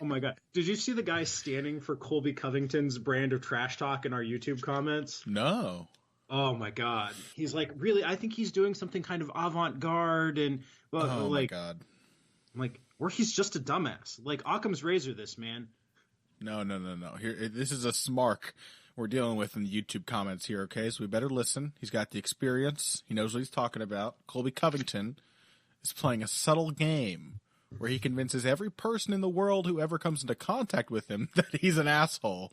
Oh my God. Did you see the guy standing for Colby Covington's brand of trash talk in our YouTube comments? No. Oh my God. He's like, really, I think he's doing something kind of avant-garde and well, Oh my God. or he's just a dumbass. Like Occam's razor this, man. No. Here, this is a smark we're dealing with in the YouTube comments here, okay? So we better listen. He's got the experience. He knows what he's talking about. Colby Covington is playing a subtle game where he convinces every person in the world who ever comes into contact with him that he's an asshole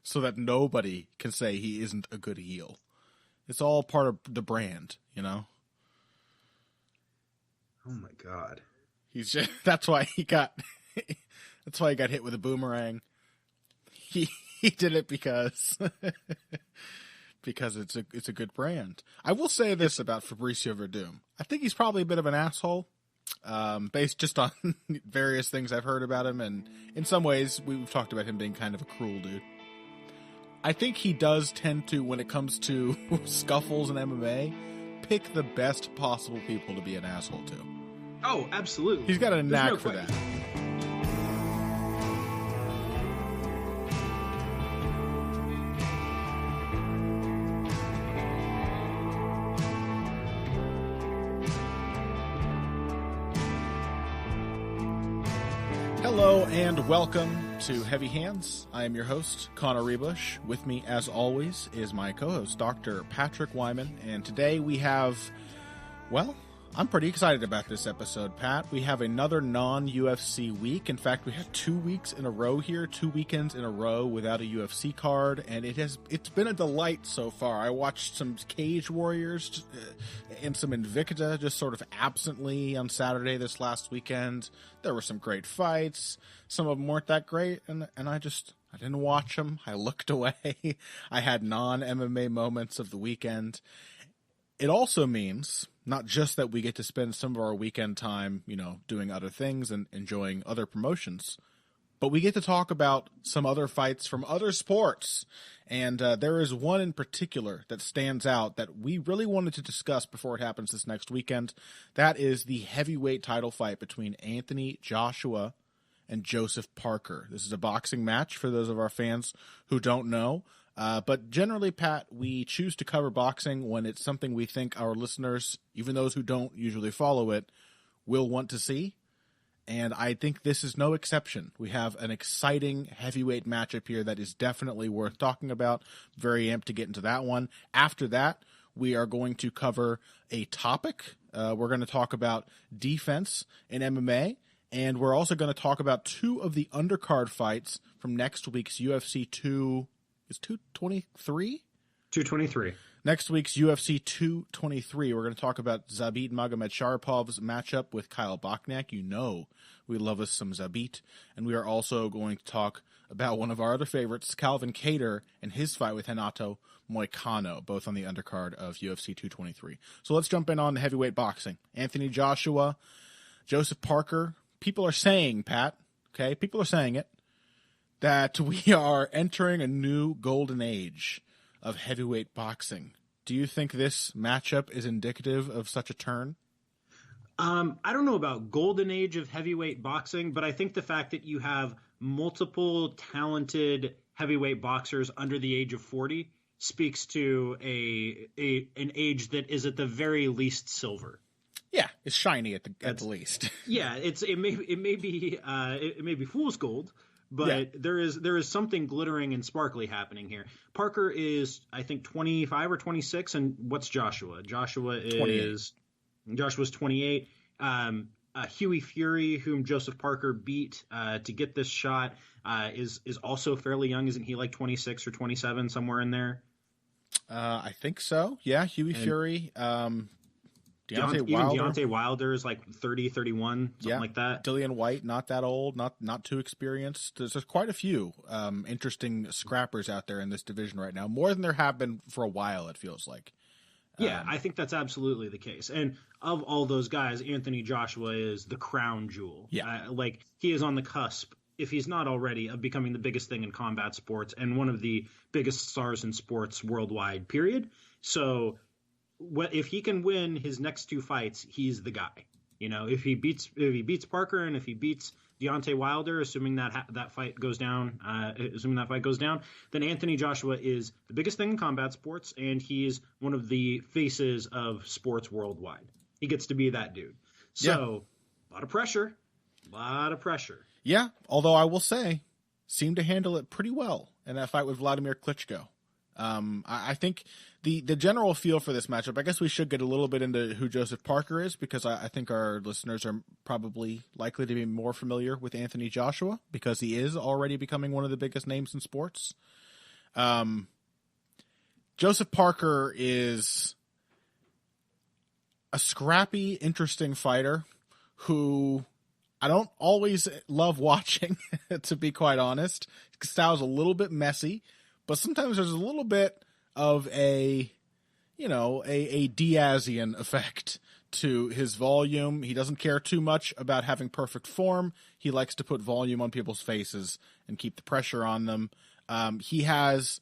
so that nobody can say he isn't a good heel. It's all part of the brand, you know? Oh my God. He's just, that's why he got hit with a boomerang. He did it because it's a good brand. I will say this about Fabricio Werdum. I think he's probably a bit of an asshole, based just on various things I've heard about him, and in some ways we've talked about him being kind of a cruel dude. I think he does tend to, when it comes to scuffles in MMA, pick the best possible people to be an asshole to. Oh, absolutely. He's got a knack for that. Hello and welcome to Heavy Hands. I am your host, Connor Ruebusch. With me, as always, is my co-host, Dr. Patrick Wyman. And today we have, well, I'm pretty excited about this episode, Pat. We have another non-UFC week. In fact, we have 2 weeks in a row here, 2 weekends in a row without a UFC card, and it's been a delight so far. I watched some Cage Warriors and some Invicta just sort of absently on Saturday this last weekend. There were some great fights. Some of them weren't that great, and I didn't watch them. I looked away. I had non-MMA moments of the weekend. It also means not just that we get to spend some of our weekend time, doing other things and enjoying other promotions, but we get to talk about some other fights from other sports. And there is one in particular that stands out that we really wanted to discuss before it happens this next weekend. That is the heavyweight title fight between Anthony Joshua and Joseph Parker. This is a boxing match for those of our fans who don't know. But generally, Pat, we choose to cover boxing when it's something we think our listeners, even those who don't usually follow it, will want to see. And I think this is no exception. We have an exciting heavyweight matchup here that is definitely worth talking about. Very amped to get into that one. After that, we are going to cover a topic. We're going to talk about defense in MMA. And we're also going to talk about two of the undercard fights from next week's UFC 223? 223. Next week's UFC 223, we're going to talk about Zabit Magomedsharavov's matchup with Kyle Bochniak. You know we love us some Zabit. And we are also going to talk about one of our other favorites, Calvin Kattar, and his fight with Renato Moicano, both on the undercard of UFC 223. So let's jump in on heavyweight boxing. Anthony Joshua, Joseph Parker. People are saying, Pat, okay, people are saying it, that we are entering a new golden age of heavyweight boxing. Do you think this matchup is indicative of such a turn? I don't know about golden age of heavyweight boxing, but I think the fact that you have multiple talented heavyweight boxers under the age of 40 speaks to an age that is at the very least silver. Yeah, it's shiny at the least. Yeah, it may be fool's gold. But yeah, there is something glittering and sparkly happening here. Parker is, I think, 25 or 26, and what's Joshua? Joshua's 28. Huey Fury, whom Joseph Parker beat to get this shot, is also fairly young. Isn't he like 26 or 27, somewhere in there? I think so. Yeah, Huey Fury. Deontay Wilder is like 30, 31, something like that. Dillian White, not that old, not too experienced. There's quite a few interesting scrappers out there in this division right now, more than there have been for a while, it feels like. Yeah, I think that's absolutely the case. And of all those guys, Anthony Joshua is the crown jewel. Yeah. He is on the cusp, if he's not already, of becoming the biggest thing in combat sports and one of the biggest stars in sports worldwide, period. So if he can win his next two fights, he's the guy. If he beats Parker and if he beats Deontay Wilder, assuming that fight goes down, then Anthony Joshua is the biggest thing in combat sports, and he's one of the faces of sports worldwide. He gets to be that dude. So, a lot of pressure. Yeah, although I will say, seemed to handle it pretty well in that fight with Vladimir Klitschko. I think the general feel for this matchup, I guess we should get a little bit into who Joseph Parker is, because I think our listeners are probably likely to be more familiar with Anthony Joshua because he is already becoming one of the biggest names in sports. Joseph Parker is a scrappy, interesting fighter who I don't always love watching, to be quite honest. His style's a little bit messy, but sometimes there's a little bit of a Diazian effect to his volume. He doesn't care too much about having perfect form. He likes to put volume on people's faces and keep the pressure on them. He has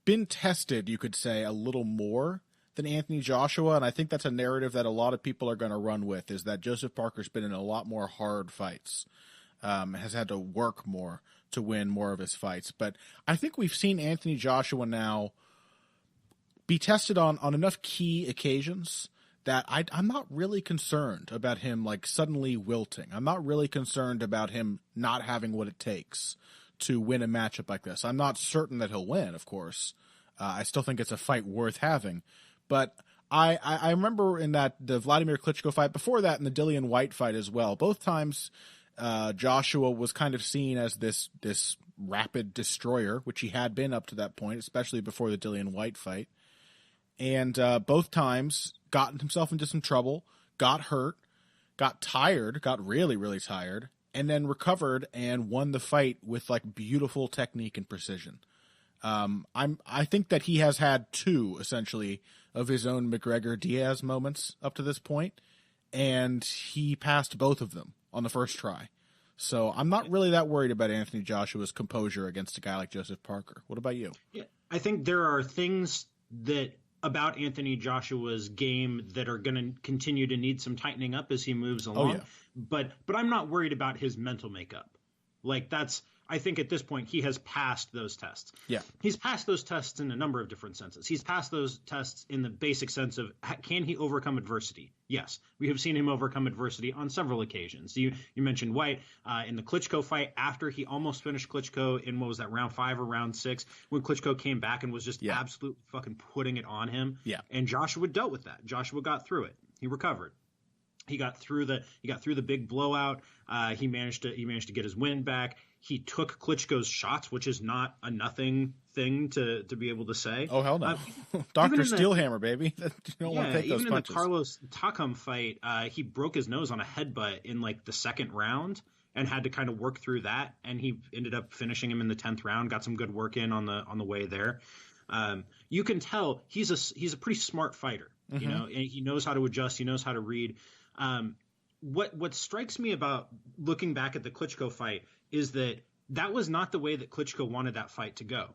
been tested, you could say, a little more than Anthony Joshua, and I think that's a narrative that a lot of people are going to run with, is that Joseph Parker's been in a lot more hard fights, has had to work more to win more of his fights. But I think we've seen Anthony Joshua now be tested on enough key occasions that I'm not really concerned about him like suddenly wilting. I'm not really concerned about him not having what it takes to win a matchup like this. I'm not certain that he'll win, of course. I still think it's a fight worth having. But I remember in the Vladimir Klitschko fight, before that in the Dillian White fight as well, both times Joshua was kind of seen as this rapid destroyer, which he had been up to that point, especially before the Dillian White fight. And both times got himself into some trouble, got hurt, got tired, got really, really tired, and then recovered and won the fight with like beautiful technique and precision. I think that he has had two, essentially, of his own McGregor-Diaz moments up to this point, and he passed both of them on the first try. So I'm not really that worried about Anthony Joshua's composure against a guy like Joseph Parker. What about you? Yeah, I think there are things about Anthony Joshua's game that are going to continue to need some tightening up as he moves along. Oh, yeah. But I'm not worried about his mental makeup. Like I think at this point he has passed those tests. Yeah. He's passed those tests in a number of different senses. He's passed those tests in the basic sense of, can he overcome adversity? Yes. We have seen him overcome adversity on several occasions. You mentioned White in the Klitschko fight after he almost finished Klitschko in, what was that, round 5 or round 6, when Klitschko came back and was just absolutely fucking putting it on him. Yeah. And Joshua dealt with that. Joshua got through it. He recovered. He got through the big blowout. He managed to get his win back. He took Klitschko's shots, which is not a nothing thing to be able to say. Oh, hell no. Dr. Steelhammer, baby. You don't want to take those punches. Even in the Carlos Takam fight, he broke his nose on a headbutt in like the second round and had to kind of work through that. And he ended up finishing him in the 10th round, got some good work in on the way there. You can tell he's a pretty smart fighter, and he knows how to adjust. He knows how to read. What strikes me about looking back at the Klitschko fight is that was not the way that Klitschko wanted that fight to go.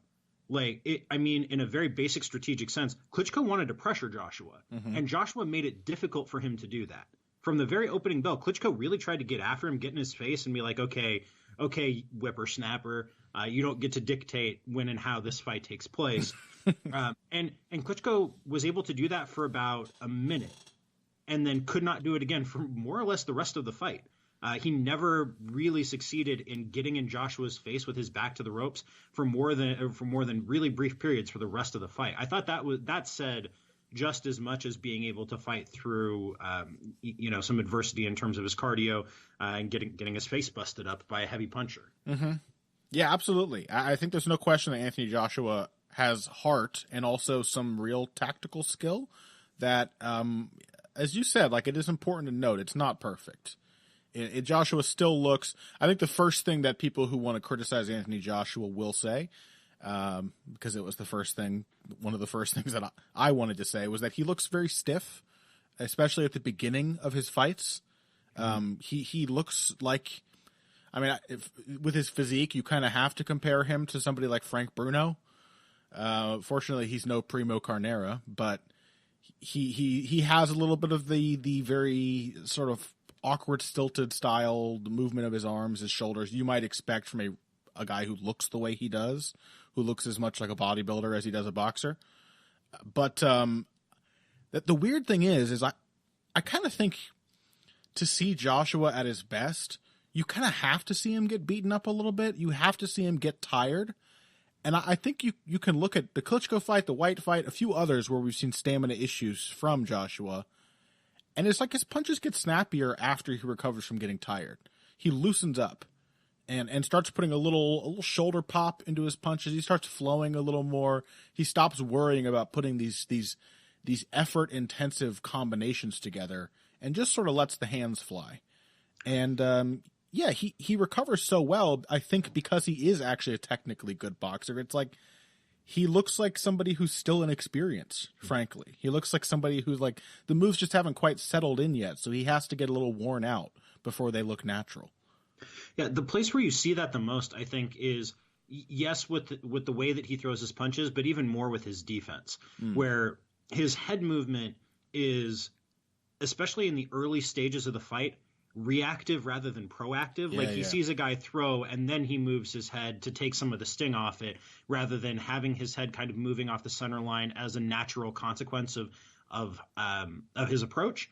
In a very basic strategic sense, Klitschko wanted to pressure Joshua, and Joshua made it difficult for him to do that. From the very opening bell, Klitschko really tried to get after him, get in his face, and be like, okay, whippersnapper, you don't get to dictate when and how this fight takes place. And Klitschko was able to do that for about a minute, and then could not do it again for more or less the rest of the fight. He never really succeeded in getting in Joshua's face with his back to the ropes for more than really brief periods for the rest of the fight. I thought that said just as much as being able to fight through some adversity in terms of his cardio and getting his face busted up by a heavy puncher. Mm-hmm. Yeah, absolutely. I think there's no question that Anthony Joshua has heart and also some real tactical skill that, as you said, like, it is important to note it's not perfect. Joshua still looks, I think the first thing that people who want to criticize Anthony Joshua will say, because it was one of the first things that I wanted to say, was that he looks very stiff, especially at the beginning of his fights. He looks like, with his physique, you kind of have to compare him to somebody like Frank Bruno. Fortunately, he's no Primo Carnera, but he has a little bit of the very sort of awkward stilted style, the movement of his arms, his shoulders you might expect from a guy who looks the way he does, who looks as much like a bodybuilder as he does a boxer. But the weird thing is I kind of think to see Joshua at his best, you kind of have to see him get beaten up a little bit. You have to see him get tired. And I think you can look at the Klitschko fight, the White fight, a few others where we've seen stamina issues from Joshua. And it's like his punches get snappier after he recovers from getting tired. He loosens up and starts putting a little shoulder pop into his punches. He starts flowing a little more. He stops worrying about putting these effort-intensive combinations together and just sort of lets the hands fly. And he recovers so well, I think, because he is actually a technically good boxer. It's like he looks like somebody who's still inexperienced, frankly. He looks like somebody who's like the moves just haven't quite settled in yet, so he has to get a little worn out before they look natural. Yeah, the place where you see that the most, I think, is yes with the way that he throws his punches, but even more with his defense, where his head movement is, especially in the early stages of the fight, reactive rather than proactive. He sees a guy throw and then he moves his head to take some of the sting off it, rather than having his head kind of moving off the center line as a natural consequence of his approach.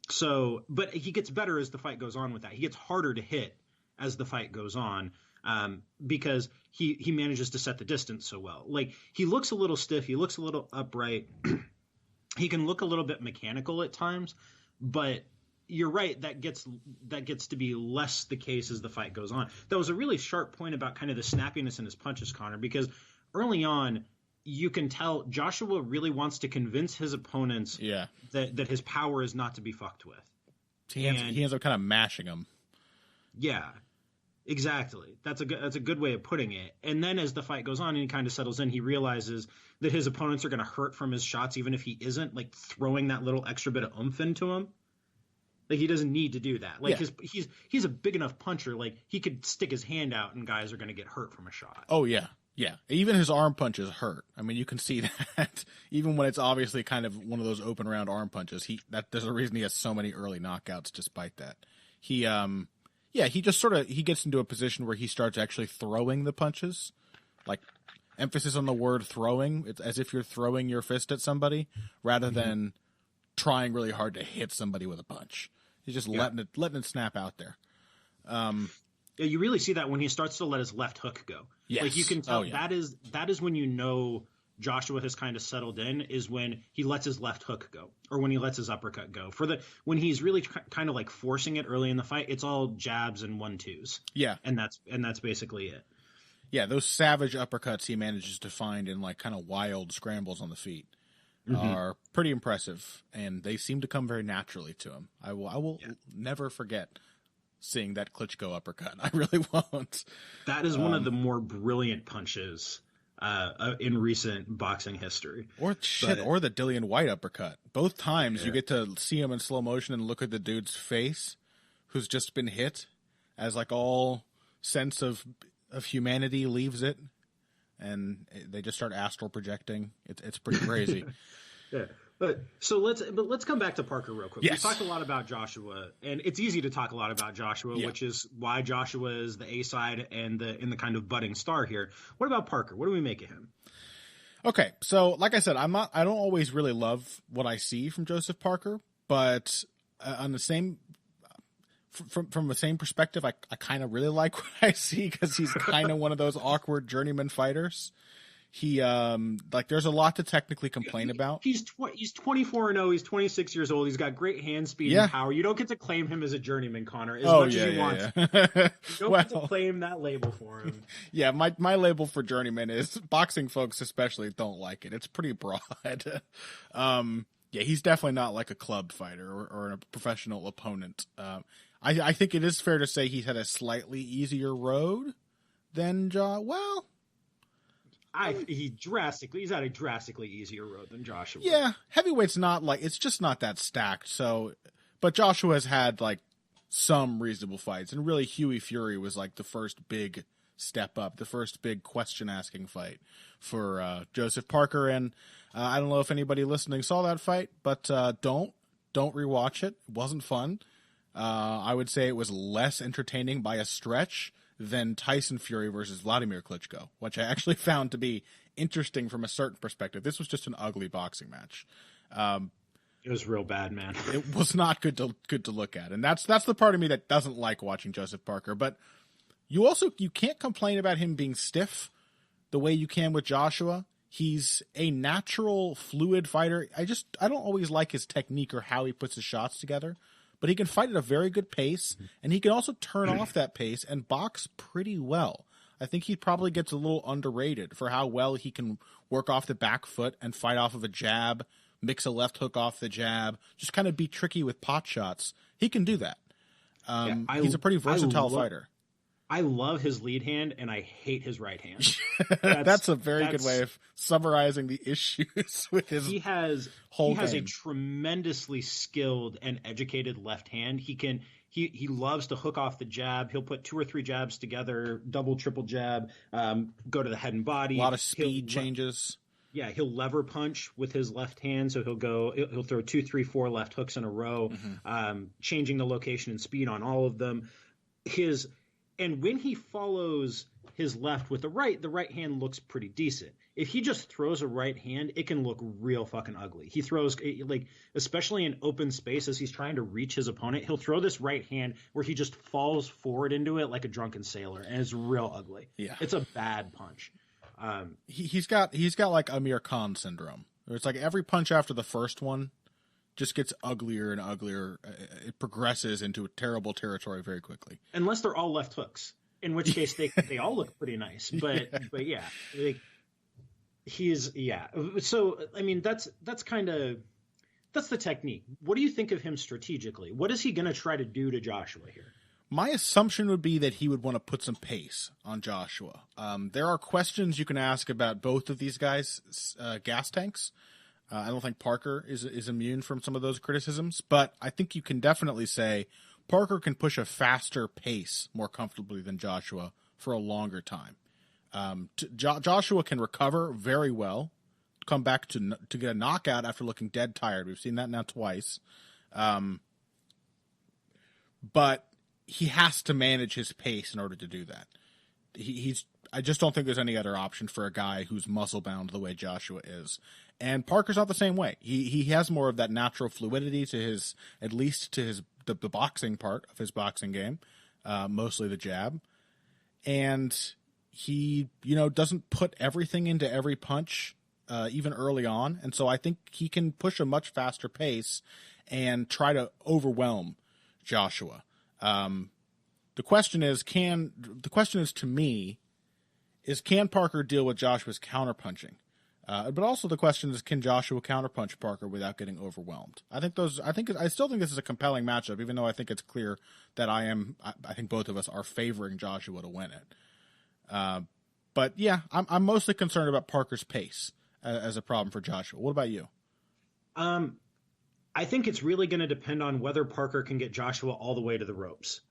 So, but he gets better as the fight goes on with that. He gets harder to hit as the fight goes on, because he manages to set the distance so well. Like, he looks a little stiff, he looks a little upright. He can look a little bit mechanical at times, but you're right, that gets to be less the case as the fight goes on. That was a really sharp point about kind of the snappiness in his punches, Connor, because early on you can tell Joshua really wants to convince his opponents that his power is not to be fucked with. He ends up kind of mashing them. Yeah, exactly. That's a good way of putting it. And then as the fight goes on and he kind of settles in, he realizes that his opponents are going to hurt from his shots, even if he isn't like throwing that little extra bit of oomph into him. Like, he doesn't need to do that. Like, he's a big enough puncher. Like, he could stick his hand out and guys are going to get hurt from a shot. Oh yeah. Yeah. Even his arm punches hurt. I mean, you can see that even when it's obviously kind of one of those open round arm punches, there's a reason he has so many early knockouts despite that. He just sort of, he gets into a position where he starts actually throwing the punches, like emphasis on the word throwing. It's as if you're throwing your fist at somebody rather than trying really hard to hit somebody with a punch. He's just letting it snap out there. Yeah, you really see that when he starts to let his left hook go. Yes. Like, you can tell that is when you know Joshua has kind of settled in, is when he lets his left hook go, or when he lets his uppercut go. When he's really kind of like forcing it early in the fight, it's all jabs and 1-2s. Yeah, and that's basically it. Yeah, those savage uppercuts he manages to find in like kind of wild scrambles on the feet are pretty impressive, and they seem to come very naturally to him. I will never forget seeing that Klitschko uppercut. I really won't. That is one of the more brilliant punches in recent boxing history. Or the Dillian White uppercut. Both times you get to see him in slow motion and look at the dude's face who's just been hit, as like all sense of humanity leaves it, and they just start astral projecting. It's pretty crazy. Yeah. Let's come back to Parker real quick. Yes. We talked a lot about Joshua, and it's easy to talk a lot about Joshua, which is why Joshua is the A side and the kind of budding star here. What about Parker? What do we make of him? Okay, so like I said, I don't always really love what I see from Joseph Parker, but on the same from the same perspective, I kind of really like what I see, because he's kind of one of those awkward journeyman fighters. He there's a lot to technically complain about. He's 24-0. He's 26 years old. He's got great hand speed and power. You don't get to claim him as a journeyman, Connor, as much as you want. You don't get to claim that label for him. Yeah, my label for journeyman is, boxing folks especially don't like it. It's pretty broad. He's definitely not like a club fighter or a professional opponent. I think it is fair to say he's had a slightly easier road than he's had a drastically easier road than Joshua. Yeah, heavyweight's not like, it's just not that stacked. So, but Joshua has had like some reasonable fights, and really Huey Fury was like the first big step up, the first big question-asking fight for Joseph Parker. And I don't know if anybody listening saw that fight, but don't rewatch it. It wasn't fun. I would say it was less entertaining by a stretch than Tyson Fury versus Vladimir Klitschko, which I actually found to be interesting from a certain perspective. This was just an ugly boxing match. It was real bad, man. It was not good to look at, and that's the part of me that doesn't like watching Joseph Parker. But you can't complain about him being stiff the way you can with Joshua. He's a natural, fluid fighter. I don't always like his technique or how he puts his shots together, but he can fight at a very good pace, and he can also turn off that pace and box pretty well. I think he probably gets a little underrated for how well he can work off the back foot and fight off of a jab, mix a left hook off the jab, just kind of be tricky with pot shots. He can do that. He's a pretty versatile fighter. I love his lead hand, and I hate his right hand. That's a very good way of summarizing the issues with his He has a tremendously skilled and educated left hand. He loves to hook off the jab. He'll put 2 or 3 jabs together, double, triple jab, go to the head and body. A lot of speed changes. Yeah, he'll lever punch with his left hand, so he'll throw 2, 3, 4 left hooks in a row, changing the location and speed on all of them. And when he follows his left with the right hand looks pretty decent. If he just throws a right hand, it can look real fucking ugly. He throws, like, especially in open space as he's trying to reach his opponent, he'll throw this right hand where he just falls forward into it like a drunken sailor, and it's real ugly. Yeah. It's a bad punch. He's got like Amir Khan syndrome. It's like every punch after the first one just gets uglier and uglier. It progresses into a terrible territory very quickly. Unless they're all left hooks, in which case they all look pretty nice. But yeah, like, So I mean, that's the technique. What do you think of him strategically? What is he going to try to do to Joshua here? My assumption would be that he would want to put some pace on Joshua. There are questions you can ask about both of these guys' gas tanks. I don't think Parker is immune from some of those criticisms, but I think you can definitely say Parker can push a faster pace more comfortably than Joshua for a longer time. Joshua can recover very well, come back to get a knockout after looking dead tired. We've seen that now twice. But he has to manage his pace in order to do that. I just don't think there's any other option for a guy who's muscle bound the way Joshua is. And Parker's not the same way. He has more of that natural fluidity to the boxing part of his boxing game, mostly the jab. And he, doesn't put everything into every punch, even early on. And so I think he can push a much faster pace and try to overwhelm Joshua. The question is to me, can Parker deal with Joshua's counterpunching? But also the question is, can Joshua counterpunch Parker without getting overwhelmed? I still think this is a compelling matchup, even though I think it's clear that I think both of us are favoring Joshua to win it. But yeah, I'm mostly concerned about Parker's pace as a problem for Joshua. What about you? I think it's really going to depend on whether Parker can get Joshua all the way to the ropes.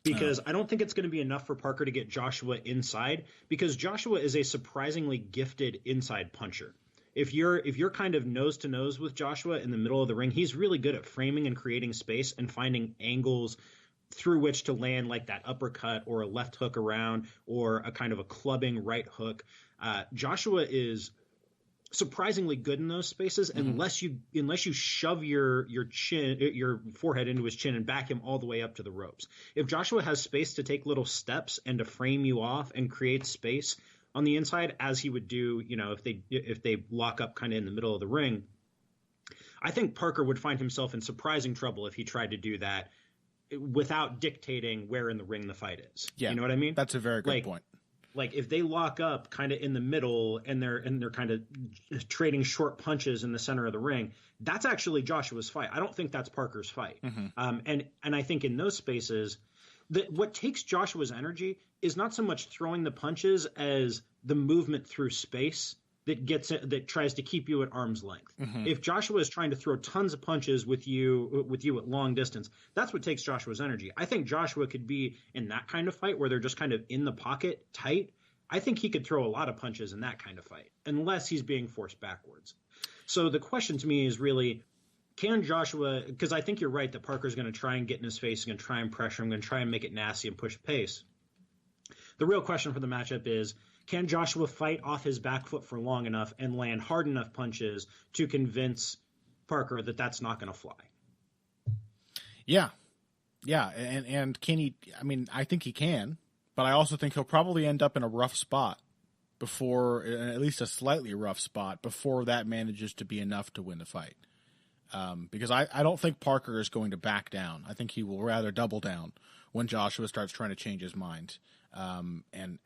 Because I don't think it's going to be enough for Parker to get Joshua inside, because Joshua is a surprisingly gifted inside puncher. If you're kind of nose to nose with Joshua in the middle of the ring, he's really good at framing and creating space and finding angles through which to land like that uppercut or a left hook around or a kind of a clubbing right hook. Joshua is surprisingly good in those spaces, unless you shove your forehead into his chin and back him all the way up to the ropes. If Joshua has space to take little steps and to frame you off and create space on the inside, as he would do, if they lock up kind of in the middle of the ring, I think Parker would find himself in surprising trouble if he tried to do that without dictating where in the ring the fight is. Yeah, you know what I mean? That's a very good point. Like if they lock up kind of in the middle and they're kind of trading short punches in the center of the ring, that's actually Joshua's fight. I don't think that's Parker's fight. And I think in those spaces, what takes Joshua's energy is not so much throwing the punches as the movement through space that tries to keep you at arm's length. Mm-hmm. If Joshua is trying to throw tons of punches with you at long distance, that's what takes Joshua's energy. I think Joshua could be in that kind of fight where they're just kind of in the pocket tight. I think he could throw a lot of punches in that kind of fight, unless he's being forced backwards. So the question to me is really, can Joshua, because I think you're right that Parker's going to try and get in his face, he's going to try and pressure him, going to try and make it nasty and push pace. The real question for the matchup is, can Joshua fight off his back foot for long enough and land hard enough punches to convince Parker that that's not going to fly? Yeah. And can he, I mean, I think he can, but I also think he'll probably end up in a rough spot before, at least a slightly rough spot, before that manages to be enough to win the fight. Because I don't think Parker is going to back down. I think he will rather double down when Joshua starts trying to change his mind. And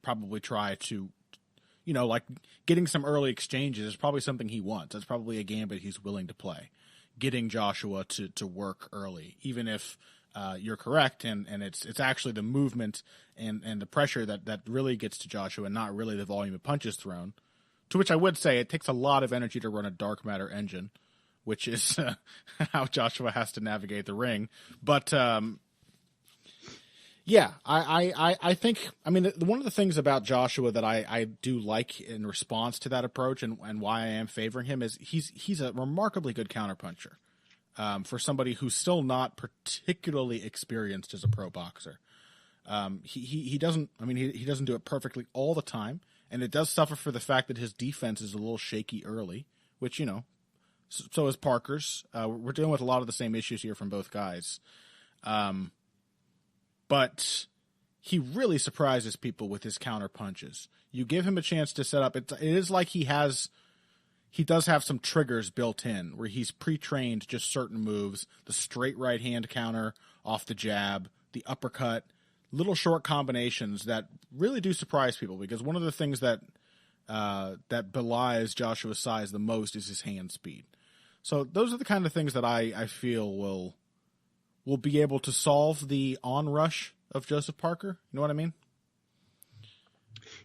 probably try to, like getting some early exchanges is probably something he wants. That's probably a gambit he's willing to play, getting Joshua to work early, even if you're correct and it's actually the movement and the pressure that really gets to Joshua, and not really the volume of punches thrown. To which I would say it takes a lot of energy to run a dark matter engine, which is how Joshua has to navigate the ring. But yeah, I think, I mean, one of the things about Joshua that I do like in response to that approach and why I am favoring him is he's a remarkably good counterpuncher for somebody who's still not particularly experienced as a pro boxer. He doesn't do it perfectly all the time, and it does suffer for the fact that his defense is a little shaky early, which, so is Parker's. We're dealing with a lot of the same issues here from both guys. But he really surprises people with his counter punches. You give him a chance to set up. It is like he does have some triggers built in where he's pre-trained just certain moves, the straight right hand counter off the jab, the uppercut, little short combinations that really do surprise people, because one of the things that belies Joshua's size the most is his hand speed. So those are the kind of things that I feel will be able to solve the onrush of Joseph Parker. You know what I mean?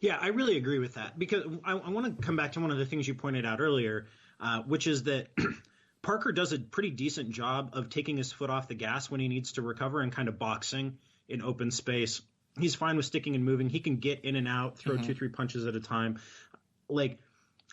Yeah, I really agree with that, because I want to come back to one of the things you pointed out earlier, which is that Parker does a pretty decent job of taking his foot off the gas when he needs to recover and kind of boxing in open space. He's fine with sticking and moving. He can get in and out, throw 2-3 punches at a time. Like,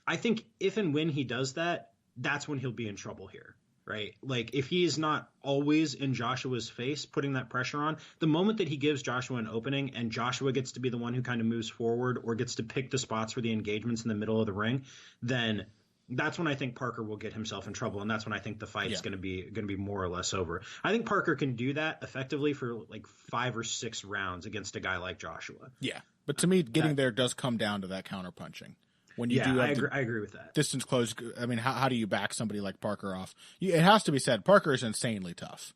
I think if and when he does that, that's when he'll be in trouble here. Right? Like, if he is not always in Joshua's face, putting that pressure on, the moment that he gives Joshua an opening and Joshua gets to be the one who kind of moves forward or gets to pick the spots for the engagements in the middle of the ring, then that's when I think Parker will get himself in trouble. And that's when I think the fight is going to be more or less over. I think Parker can do that effectively for like 5 or 6 rounds against a guy like Joshua. Yeah. But to me, getting there does come down to that counter punching. When you do have I agree with that. Distance close. I mean, how do you back somebody like Parker off? It has to be said, Parker is insanely tough.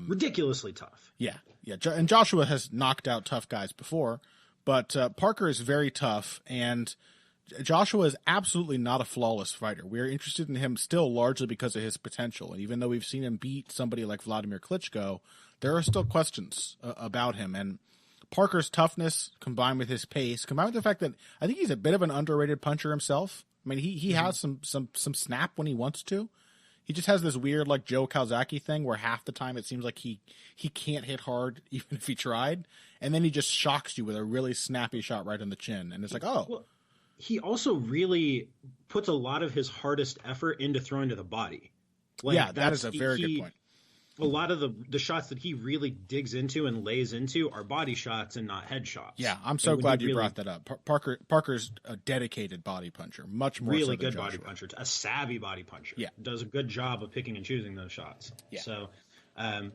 Ridiculously tough. Yeah. And Joshua has knocked out tough guys before, but Parker is very tough, and Joshua is absolutely not a flawless fighter. We're interested in him still largely because of his potential. And even though we've seen him beat somebody like Vladimir Klitschko, there are still questions about him. And Parker's toughness, combined with his pace, combined with the fact that I think he's a bit of an underrated puncher himself. I mean, he has some snap when he wants to. He just has this weird, like, Joe Calzaghe thing where half the time it seems like he can't hit hard even if he tried, and then he just shocks you with a really snappy shot right on the chin, and it's like, oh. Well, he also really puts a lot of his hardest effort into throwing to the body. Like, yeah, that is a very good point. A lot of the shots that he really digs into and lays into are body shots and not head shots. Yeah, I'm so glad you brought that up. Parker's a dedicated body puncher, much more really so than good Joshua. Body puncher, a savvy body puncher. Yeah, does a good job of picking and choosing those shots. Yeah. So, I'm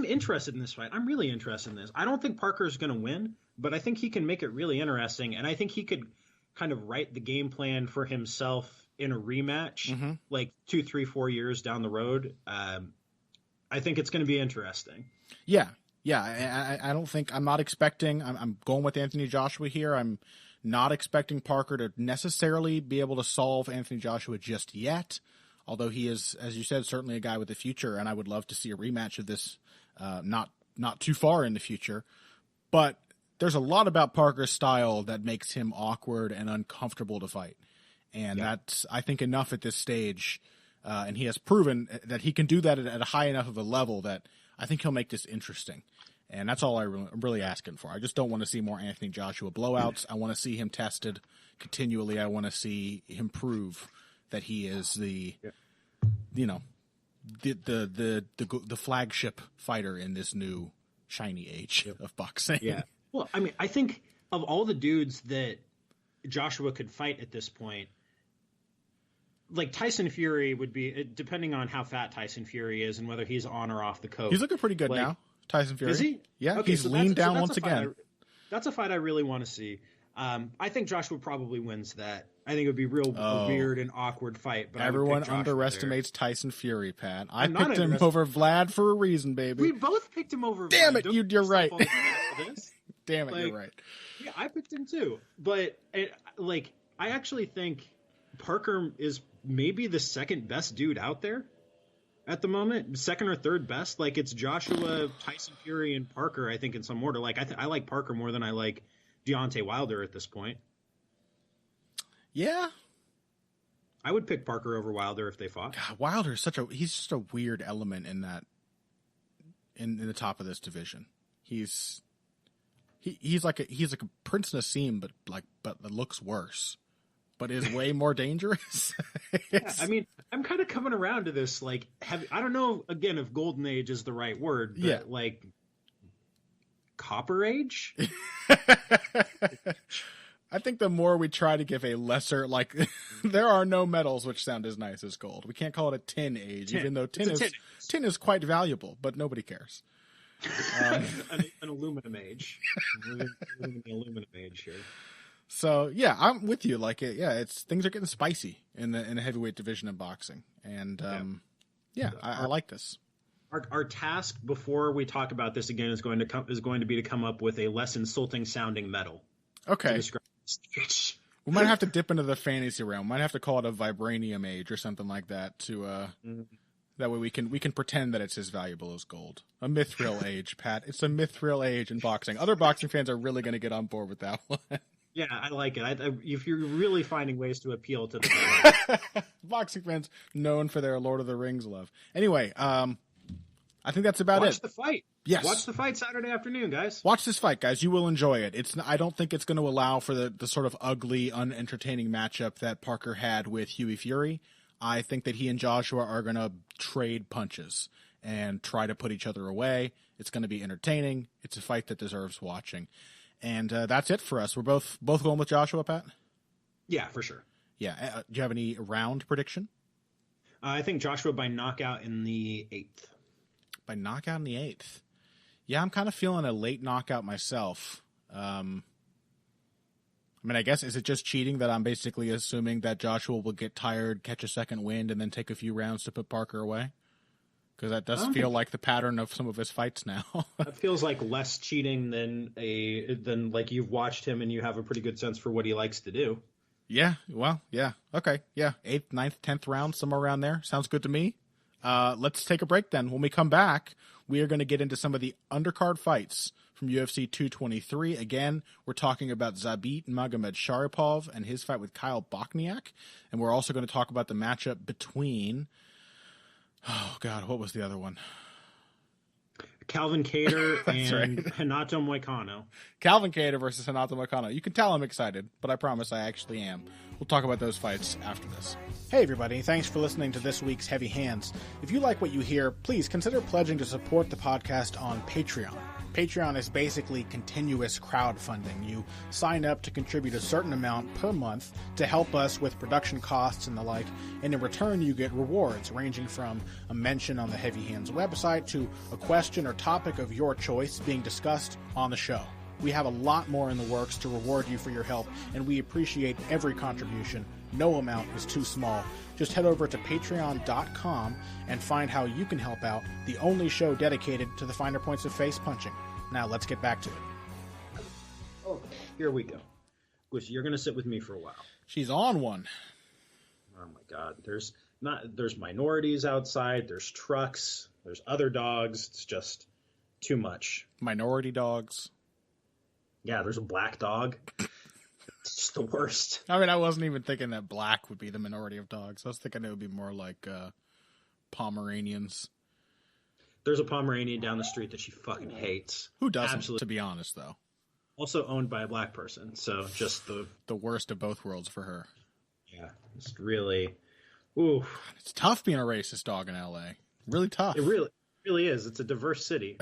interested in this fight. I'm really interested in this. I don't think Parker's going to win, but I think he can make it really interesting, and I think he could kind of write the game plan for himself in a rematch, like 2, 3, 4 years down the road. I think it's going to be interesting. Yeah. I don't think I'm going with Anthony Joshua here. I'm not expecting Parker to necessarily be able to solve Anthony Joshua just yet, although he is, as you said, certainly a guy with a future, and I would love to see a rematch of this not too far in the future. But there's a lot about Parker's style that makes him awkward and uncomfortable to fight. And that's, I think, enough at this stage. And he has proven that he can do that at a high enough of a level that I think he'll make this interesting. And that's all I'm really asking for. I just don't want to see more Anthony Joshua blowouts. I want to see him tested continually. I want to see him prove that he is the flagship fighter in this new shiny age of boxing. Yeah. Well, I mean, I think of all the dudes that Joshua could fight at this point, like Tyson Fury would be, depending on how fat Tyson Fury is and whether he's on or off the coke. He's looking pretty good now, Tyson Fury. Is he? Yeah, okay, he's leaned down once again. That's a fight I really want to see. I think Joshua probably wins that. I think it would be a weird and awkward fight. But everyone underestimates Tyson Fury, Pat. I picked him over Vlad for a reason, baby. We both picked him over. Damn Vlad. it, you're right. Damn it, you're right. Yeah, I picked him too. But I actually think Parker is maybe the second best dude out there at the moment, second or third best. Like, it's Joshua, Tyson Fury, and Parker, I think, in some order. Like, I like Parker more than I like Deontay Wilder at this point. Yeah. I would pick Parker over Wilder if they fought. God, Wilder's he's just a weird element in that, in the top of this division. He's like a Prince Nassim, but looks worse, but is way more dangerous. Yeah, I mean, I'm kind of coming around to this. Like, I don't know again if Golden Age is the right word, but like Copper Age. I think the more we try to give a lesser, like, there are no metals which sound as nice as gold. We can't call it a tin age, even though tin is quite valuable, but nobody cares. An aluminum age. We're living in the aluminum age here. So yeah, I'm with you. Like, things are getting spicy in the heavyweight division of boxing, and I like this. Our task before we talk about this again is going to be to come up with a less insulting sounding metal. Okay. We might have to dip into the fantasy realm. Might have to call it a vibranium age or something like that to that way we can pretend that it's as valuable as gold. A mithril age, Pat. It's a mithril age in boxing. Other boxing fans are really going to get on board with that one. Yeah, I like it. If you're really finding ways to appeal to the boxing fans known for their Lord of the Rings love. Anyway, I think that's about it. Watch the fight. Yes. Watch the fight Saturday afternoon, guys. Watch this fight, guys. You will enjoy it. I don't think it's going to allow for the sort of ugly, unentertaining matchup that Parker had with Hughie Fury. I think that he and Joshua are going to trade punches and try to put each other away. It's going to be entertaining. It's a fight that deserves watching. And that's it for us. We're both going with Joshua, Pat? Yeah, for sure. Yeah. Do you have any round prediction? I think Joshua by knockout in the 8th. By knockout in the 8th. Yeah, I'm kind of feeling a late knockout myself. I mean, I guess, is it just cheating that I'm basically assuming that Joshua will get tired, catch a second wind, and then take a few rounds to put Parker away? Because that does feel like the pattern of some of his fights now. That feels like less cheating than like you've watched him and you have a pretty good sense for what he likes to do. Yeah, well, yeah. Okay, yeah. 8th, 9th, 10th round, somewhere around there. Sounds good to me. Let's take a break then. When we come back, we are going to get into some of the undercard fights from UFC 223. Again, we're talking about Zabit Magomedsharipov and his fight with Kyle Bochniak. And we're also going to talk about the matchup between, oh God, what was the other one? Calvin Kattar and right. Renato Moicano. Calvin Kattar versus Renato Moicano. You can tell I'm excited, but I promise I actually am. We'll talk about those fights after this. Hey everybody, thanks for listening to this week's Heavy Hands. If you like what you hear, please consider pledging to support the podcast on Patreon. Patreon is basically continuous crowdfunding. You sign up to contribute a certain amount per month to help us with production costs and the like, and in return you get rewards ranging from a mention on the Heavy Hands website to a question or topic of your choice being discussed on the show. We have a lot more in the works to reward you for your help, and we appreciate every contribution. No amount is too small. Just head over to patreon.com and find how you can help out, the only show dedicated to the finer points of face punching. Now let's get back to it. Oh, here we go. Which you're going to sit with me for a while. She's on one. Oh my God. There's minorities outside. There's trucks. There's other dogs. It's just too much. Minority dogs. Yeah, there's a black dog. It's just the worst. I mean, I wasn't even thinking that black would be the minority of dogs. I was thinking it would be more like Pomeranians. There's a Pomeranian down the street that she fucking hates. Who doesn't, Absolutely. to be honest, though? Also owned by a black person, so just the worst of both worlds for her. Yeah, it's really... Ooh. It's tough being a racist dog in L.A. Really tough. It really is. It's a diverse city.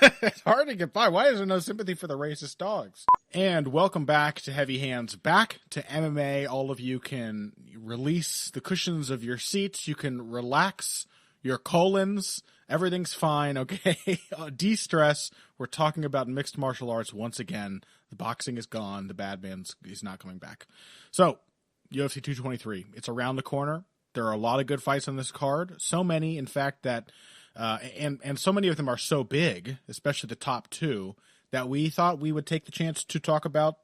It's hard to get by. Why is there no sympathy for the racist dogs? And welcome back to Heavy Hands, back to MMA. All of you can release the cushions of your seats. You can relax your colons. Everything's fine, okay? De-stress. We're talking about mixed martial arts once again. The boxing is gone. The bad man's he's not coming back. So, UFC 223. It's around the corner. There are a lot of good fights on this card. So many, in fact, that and so many of them are so big, especially the top two, that we thought we would take the chance to talk about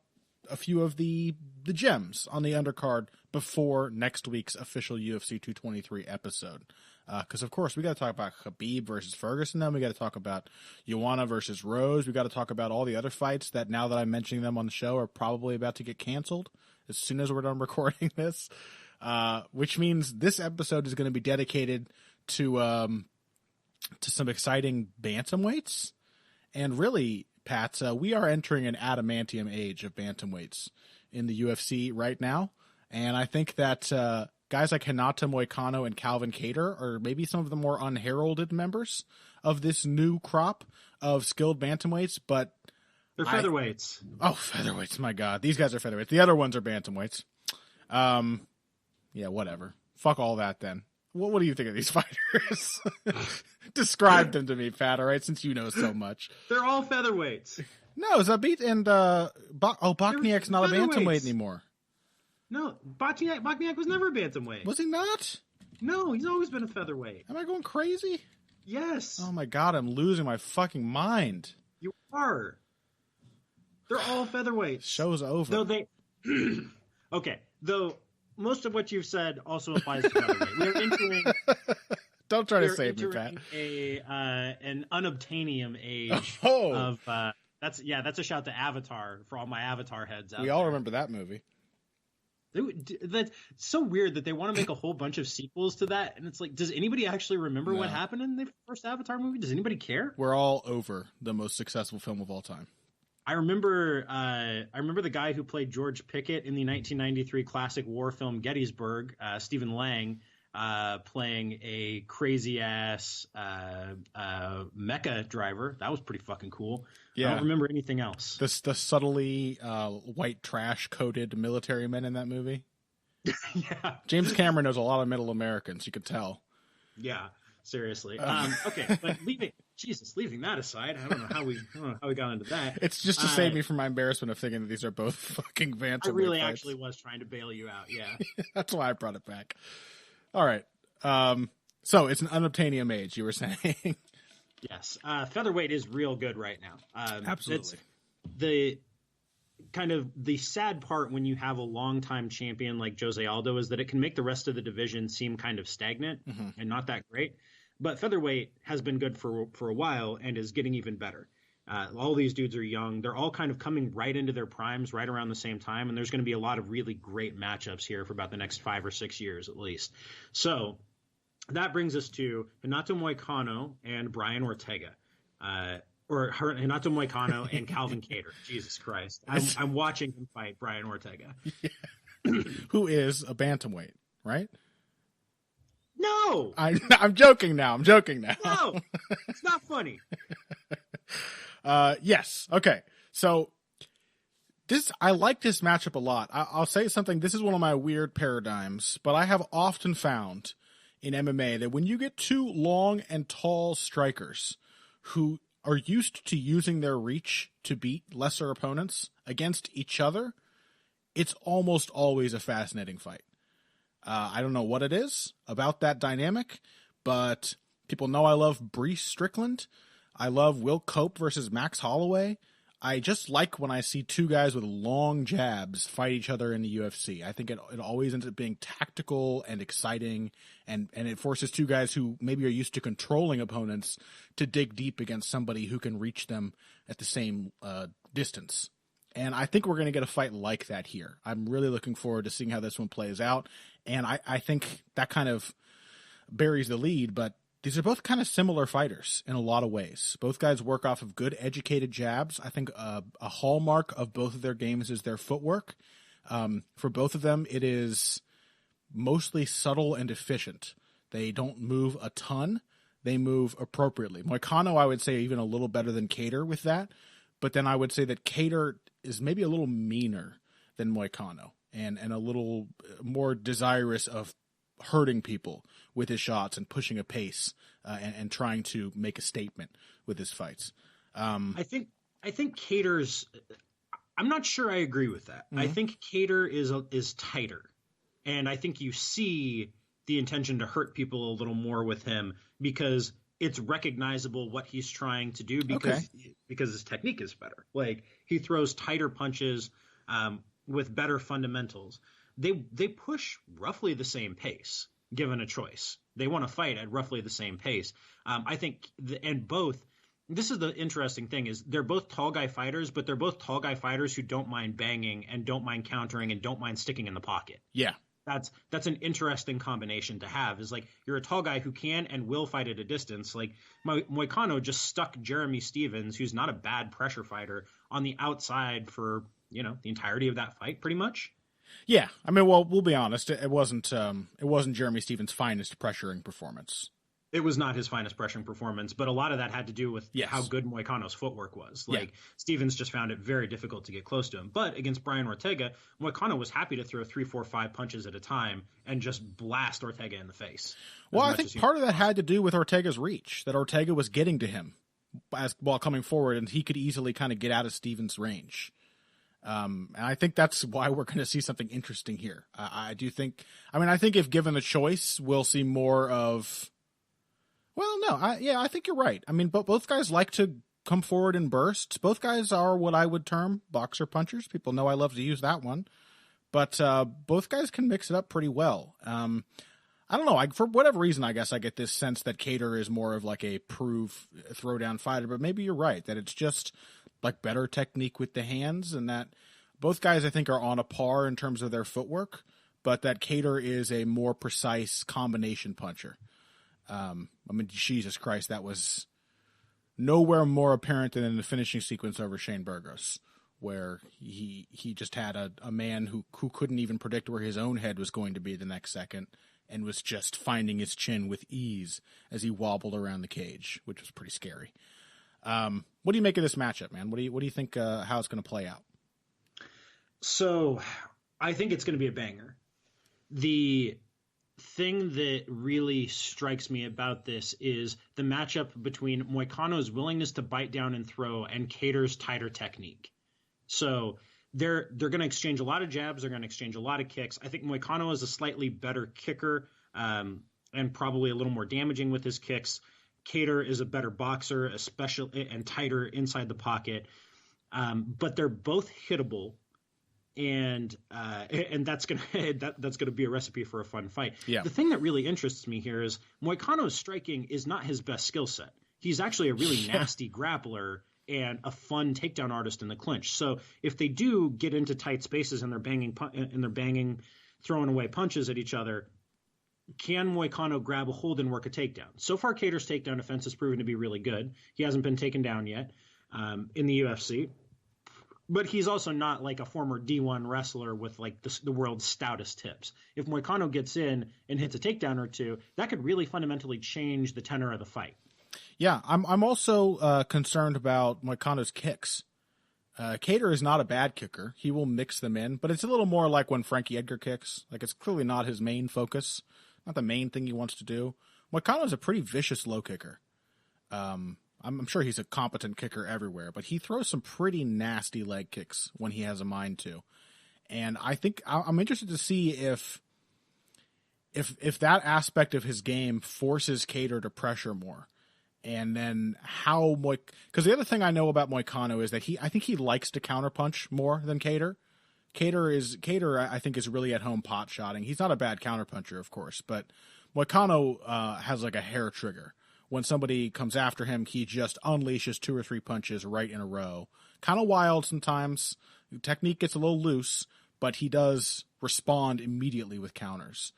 a few of the gems on the undercard before next week's official UFC 223 episode. Because, of course, we got to talk about Khabib versus Ferguson. Then we got to talk about Joanna versus Rose. We got to talk about all the other fights that, now that I'm mentioning them on the show, are probably about to get canceled as soon as we're done recording this. Which means this episode is going to be dedicated to some exciting bantamweights. And really, Pat, we are entering an adamantium age of bantamweights in the UFC right now. And I think that guys like Hinata Moicano and Calvin Kattar are maybe some of the more unheralded members of this new crop of skilled bantamweights, but they're featherweights. Featherweights, my God. These guys are featherweights. The other ones are bantamweights. Yeah, whatever. Fuck all that then. What do you think of these fighters? Describe them to me, Pat, all right, since you know so much. They're all featherweights. No, Zabit and Bokniak's not a bantamweight anymore. No, Bokniak was never a bantamweight. Was he not? No, he's always been a featherweight. Am I going crazy? Yes. Oh my God, I'm losing my fucking mind. You are. They're all featherweights. Show's over. Though they... Okay, though most of what you've said also applies to featherweight. We're entering... Don't try to save me, Pat. An unobtainium age of... That's a shout to Avatar for all my Avatar heads out We all remember that movie. That's so weird that they want to make a whole bunch of sequels to that, and it's like, does anybody actually remember what happened in the first Avatar movie? Does anybody care? We're all over the most successful film of all time. I remember the guy who played George Pickett in the 1993 classic war film Gettysburg, Stephen Lang, playing a crazy ass mecha driver. That was pretty fucking cool. Yeah. I don't remember anything else. The subtly white trash coated military men in that movie. Yeah. James Cameron knows a lot of Middle Americans. You could tell. Yeah. Seriously. Okay, but leaving that aside, I don't know how we got into that. It's just to save me from my embarrassment of thinking that these are both fucking bantamweight I really fights. actually was trying to bail you out. Yeah. That's why I brought it back. All right. So it's an unobtainium age, you were saying. Yes. Featherweight is real good right now. Absolutely. The sad part when you have a longtime champion like Jose Aldo is that it can make the rest of the division seem kind of stagnant and not that great. But featherweight has been good for a while and is getting even better. All these dudes are young. They're all kind of coming right into their primes right around the same time. And there's going to be a lot of really great matchups here for about the next 5 or 6 years at least. So that brings us to Hinata Moicano and Brian Ortega. Or Hinata Moicano and Calvin Kattar. Jesus Christ. I'm watching him fight Brian Ortega. Yeah. Who is a bantamweight, right? No! I'm joking now. No! It's not funny. Yes. Okay. So I like this matchup a lot. I'll say something. This is one of my weird paradigms, but I have often found in MMA that when you get two long and tall strikers who are used to using their reach to beat lesser opponents against each other, it's almost always a fascinating fight. I don't know what it is about that dynamic, but people know I love Brees Strickland. I love Will Cope versus Max Holloway. I just like when I see two guys with long jabs fight each other in the UFC. I think it always ends up being tactical and exciting, and it forces two guys who maybe are used to controlling opponents to dig deep against somebody who can reach them at the same distance. And I think we're going to get a fight like that here. I'm really looking forward to seeing how this one plays out. And I think that kind of buries the lead, but these are both kind of similar fighters in a lot of ways. Both guys work off of good, educated jabs. I think a hallmark of both of their games is their footwork. For both of them, it is mostly subtle and efficient. They don't move a ton. They move appropriately. Moicano, I would say, even a little better than Kattar with that. But then I would say that Kattar is maybe a little meaner than Moicano and a little more desirous of hurting people with his shots and pushing a pace and trying to make a statement with his fights. I think Kattar's. I'm not sure I agree with that. Mm-hmm. I think Kattar is tighter, and I think you see the intention to hurt people a little more with him because it's recognizable what he's trying to do because his technique is better. Like he throws tighter punches with better fundamentals. They push roughly the same pace given a choice. They want to fight at roughly the same pace. I think this is the interesting thing is they're both tall guy fighters, but they're both tall guy fighters who don't mind banging and don't mind countering and don't mind sticking in the pocket. Yeah. That's an interesting combination to have is like you're a tall guy who can and will fight at a distance. Like Moicano just stuck Jeremy Stevens, who's not a bad pressure fighter, on the outside for, the entirety of that fight pretty much. Yeah. I mean, well, we'll be honest. It wasn't Jeremy Stevens' finest pressuring performance. It was not his finest pressuring performance, but a lot of that had to do with how good Moicano's footwork was. Stevens just found it very difficult to get close to him. But against Brian Ortega, Moicano was happy to throw 3, 4, 5 punches at a time and just blast Ortega in the face. Well, I think part of that had to do with Ortega's reach, that Ortega was getting to him while coming forward, and he could easily kind of get out of Stevens' range. And I think that's why we're going to see something interesting here. I think if given the choice, we'll see more of... Well, no, I think you're right. I mean, both guys like to come forward in bursts. Both guys are what I would term boxer punchers. People know I love to use that one. But both guys can mix it up pretty well. I don't know. For whatever reason, I guess I get this sense that Kattar is more of like a throwdown fighter. But maybe you're right, that it's just like better technique with the hands. And that both guys, I think, are on a par in terms of their footwork. But that Kattar is a more precise combination puncher. Jesus Christ, that was nowhere more apparent than in the finishing sequence over Shane Burgos, where he just had a man who couldn't even predict where his own head was going to be the next second and was just finding his chin with ease as he wobbled around the cage, which was pretty scary. What do you make of this matchup, man? What do you think how it's going to play out? So I think it's going to be a banger. The thing that really strikes me about this is the matchup between Moicano's willingness to bite down and throw and Kattar's tighter technique. So they're going to exchange a lot of jabs. They're going to exchange a lot of kicks. I think Moicano is a slightly better kicker and probably a little more damaging with his kicks. Kattar is a better boxer, especially and tighter inside the pocket. But they're both hittable. And that's gonna be a recipe for a fun fight. Yeah. The thing that really interests me here is Moicano's striking is not his best skill set. He's actually a really nasty grappler and a fun takedown artist in the clinch. So if they do get into tight spaces and they're banging, throwing away punches at each other, can Moicano grab a hold and work a takedown? So far, Kattar's takedown defense has proven to be really good. He hasn't been taken down yet in the UFC. But he's also not like a former D1 wrestler with like the world's stoutest hips. If Moicano gets in and hits a takedown or two, that could really fundamentally change the tenor of the fight. Yeah, I'm also concerned about Moicano's kicks. Kattar is not a bad kicker. He will mix them in, but it's a little more like when Frankie Edgar kicks. Like it's clearly not his main focus, not the main thing he wants to do. Moicano's a pretty vicious low kicker. I'm sure he's a competent kicker everywhere, but he throws some pretty nasty leg kicks when he has a mind to. And I think I'm interested to see if that aspect of his game forces Kattar to pressure more. And then how because the other thing I know about Moicano is that I think he likes to counterpunch more than Kattar. Kattar, I think, is really at home pot shotting. He's not a bad counterpuncher, of course, but Moicano has like a hair trigger. When somebody comes after him, he just unleashes 2 or 3 punches right in a row kind of wild sometimes. Technique gets a little loose, but he does respond immediately with counters.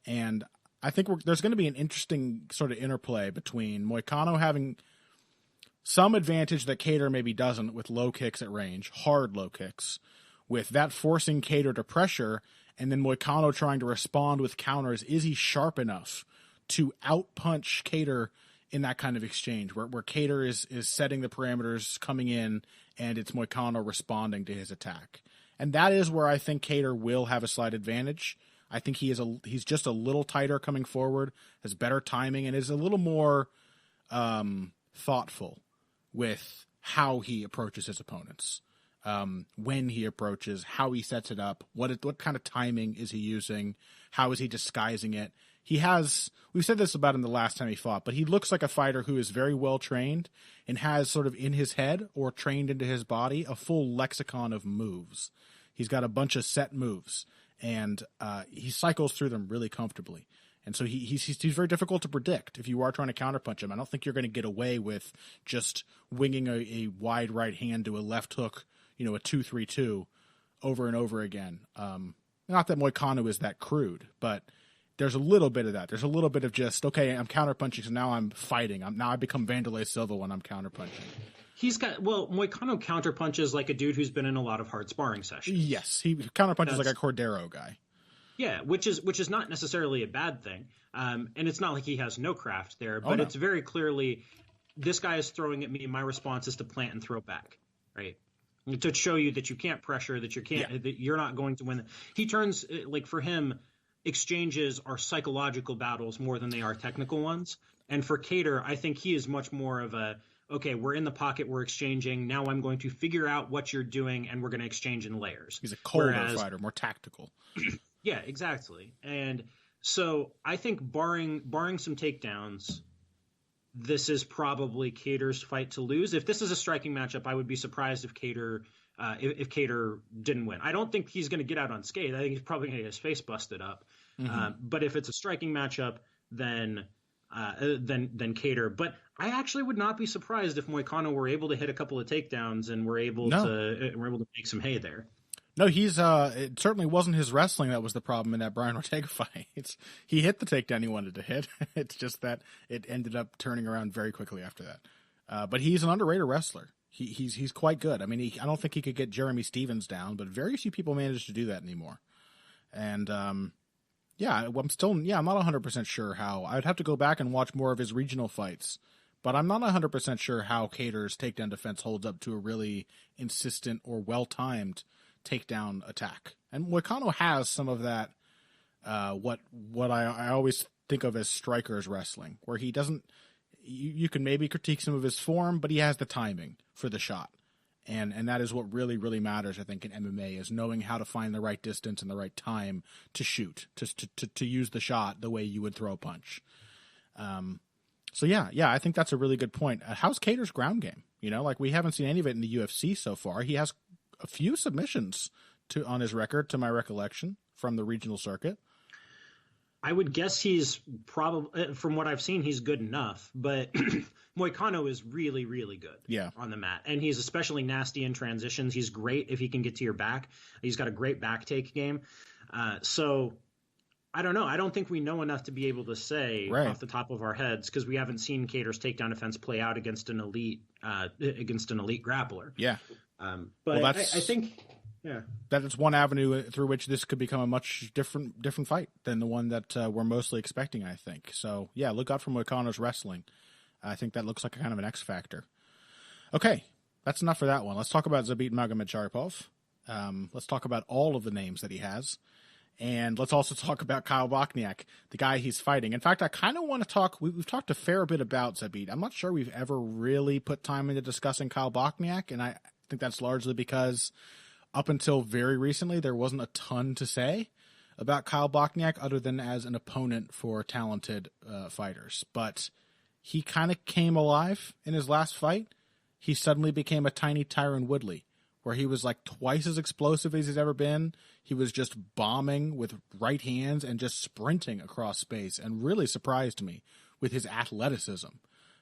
And I think there's going to be an interesting sort of interplay between Moicano having some advantage that Kattar maybe doesn't with low kicks at range, hard low kicks, with that forcing Kattar to pressure, and then Moicano trying to respond with counters. Is he sharp enough to outpunch Kattar in that kind of exchange where Kattar is setting the parameters coming in and it's Moicano responding to his attack? And that is where I think Kattar will have a slight advantage. I think he's just a little tighter coming forward, has better timing, and is a little more thoughtful with how he approaches his opponents. When he approaches, how he sets it up, what kind of timing is he using, how is he disguising it. We've said this about him the last time he fought, but he looks like a fighter who is very well trained and has sort of in his head or trained into his body a full lexicon of moves. He's got a bunch of set moves, and he cycles through them really comfortably. And so he's very difficult to predict. If you are trying to counterpunch him, I don't think you're going to get away with just winging a wide right hand to a left hook, a 2-3-2 over and over again. Not that Moicano is that crude, but there's a little bit of that. There's a little bit of just, okay, I'm counterpunching, so now I'm fighting. Now I become Vanderlei Silva when I'm counterpunching. Moicano counterpunches like a dude who's been in a lot of hard sparring sessions. Yes, he counterpunches like a Cordero guy. Yeah, which is not necessarily a bad thing. And it's not like he has no craft there, but It's very clearly, this guy is throwing at me, my response is to plant and throw back, right? To show you that you can't pressure, that you're not going to win. He turns, for him, exchanges are psychological battles more than they are technical ones. And for Kattar, I think he is much more of okay, we're in the pocket, we're exchanging. Now I'm going to figure out what you're doing, and we're going to exchange in layers. He's a colder fighter, more tactical. Yeah, exactly. And so I think barring some takedowns, this is probably Kattar's fight to lose. If this is a striking matchup, I would be surprised if Kattar didn't win. I don't think he's going to get out unscathed. I think he's probably going to get his face busted up. Mm-hmm. But if it's a striking matchup, then Kattar. But I actually would not be surprised if Moicano were able to hit a couple of takedowns and we're able to make some hay there. No, it certainly wasn't his wrestling that was the problem in that Brian Ortega fight. He hit the takedown he wanted to hit. It's just that it ended up turning around very quickly after that. But he's an underrated wrestler. He's quite good. I mean, I don't think he could get Jeremy Stevens down, but very few people manage to do that anymore. And I'm not 100% sure how. I'd have to go back and watch more of his regional fights, but I'm not 100% sure how Kattar's takedown defense holds up to a really insistent or well-timed takedown attack. And Moicano has some of that, what I always think of as strikers wrestling, where he doesn't, you can maybe critique some of his form, but he has the timing for the shot. And that is what really, really matters, I think, in MMA, is knowing how to find the right distance and the right time to shoot, to use the shot the way you would throw a punch. So I think that's a really good point. How's Kattar's ground game? We haven't seen any of it in the UFC so far. He has a few submissions on his record, to my recollection, from the regional circuit. I would guess he's probably, from what I've seen, he's good enough, but Moicano is really, really good on the mat. And he's especially nasty in transitions. He's great if he can get to your back. He's got a great back take game. So I don't know. I don't think we know enough to be able to say off the top of our heads, because we haven't seen Kattar's takedown defense play out against an elite grappler. Yeah. But I think that is one avenue through which this could become a much different fight than the one that we're mostly expecting, I think. So look out for Moicano's wrestling. I think that looks like a kind of an X factor. Okay, that's enough for that one. Let's talk about Zabit Magomedsharipov. Let's talk about all of the names that he has. And let's also talk about Kyle Bochniak, the guy he's fighting. In fact, I kind of want to talk, we've talked a fair bit about Zabit. I'm not sure we've ever really put time into discussing Kyle Bochniak, and I think that's largely because up until very recently, there wasn't a ton to say about Kyle Bochniak other than as an opponent for talented fighters. But he kind of came alive in his last fight. He suddenly became a tiny Tyron Woodley, where he was like twice as explosive as he's ever been. He was just bombing with right hands and just sprinting across space, and really surprised me with his athleticism.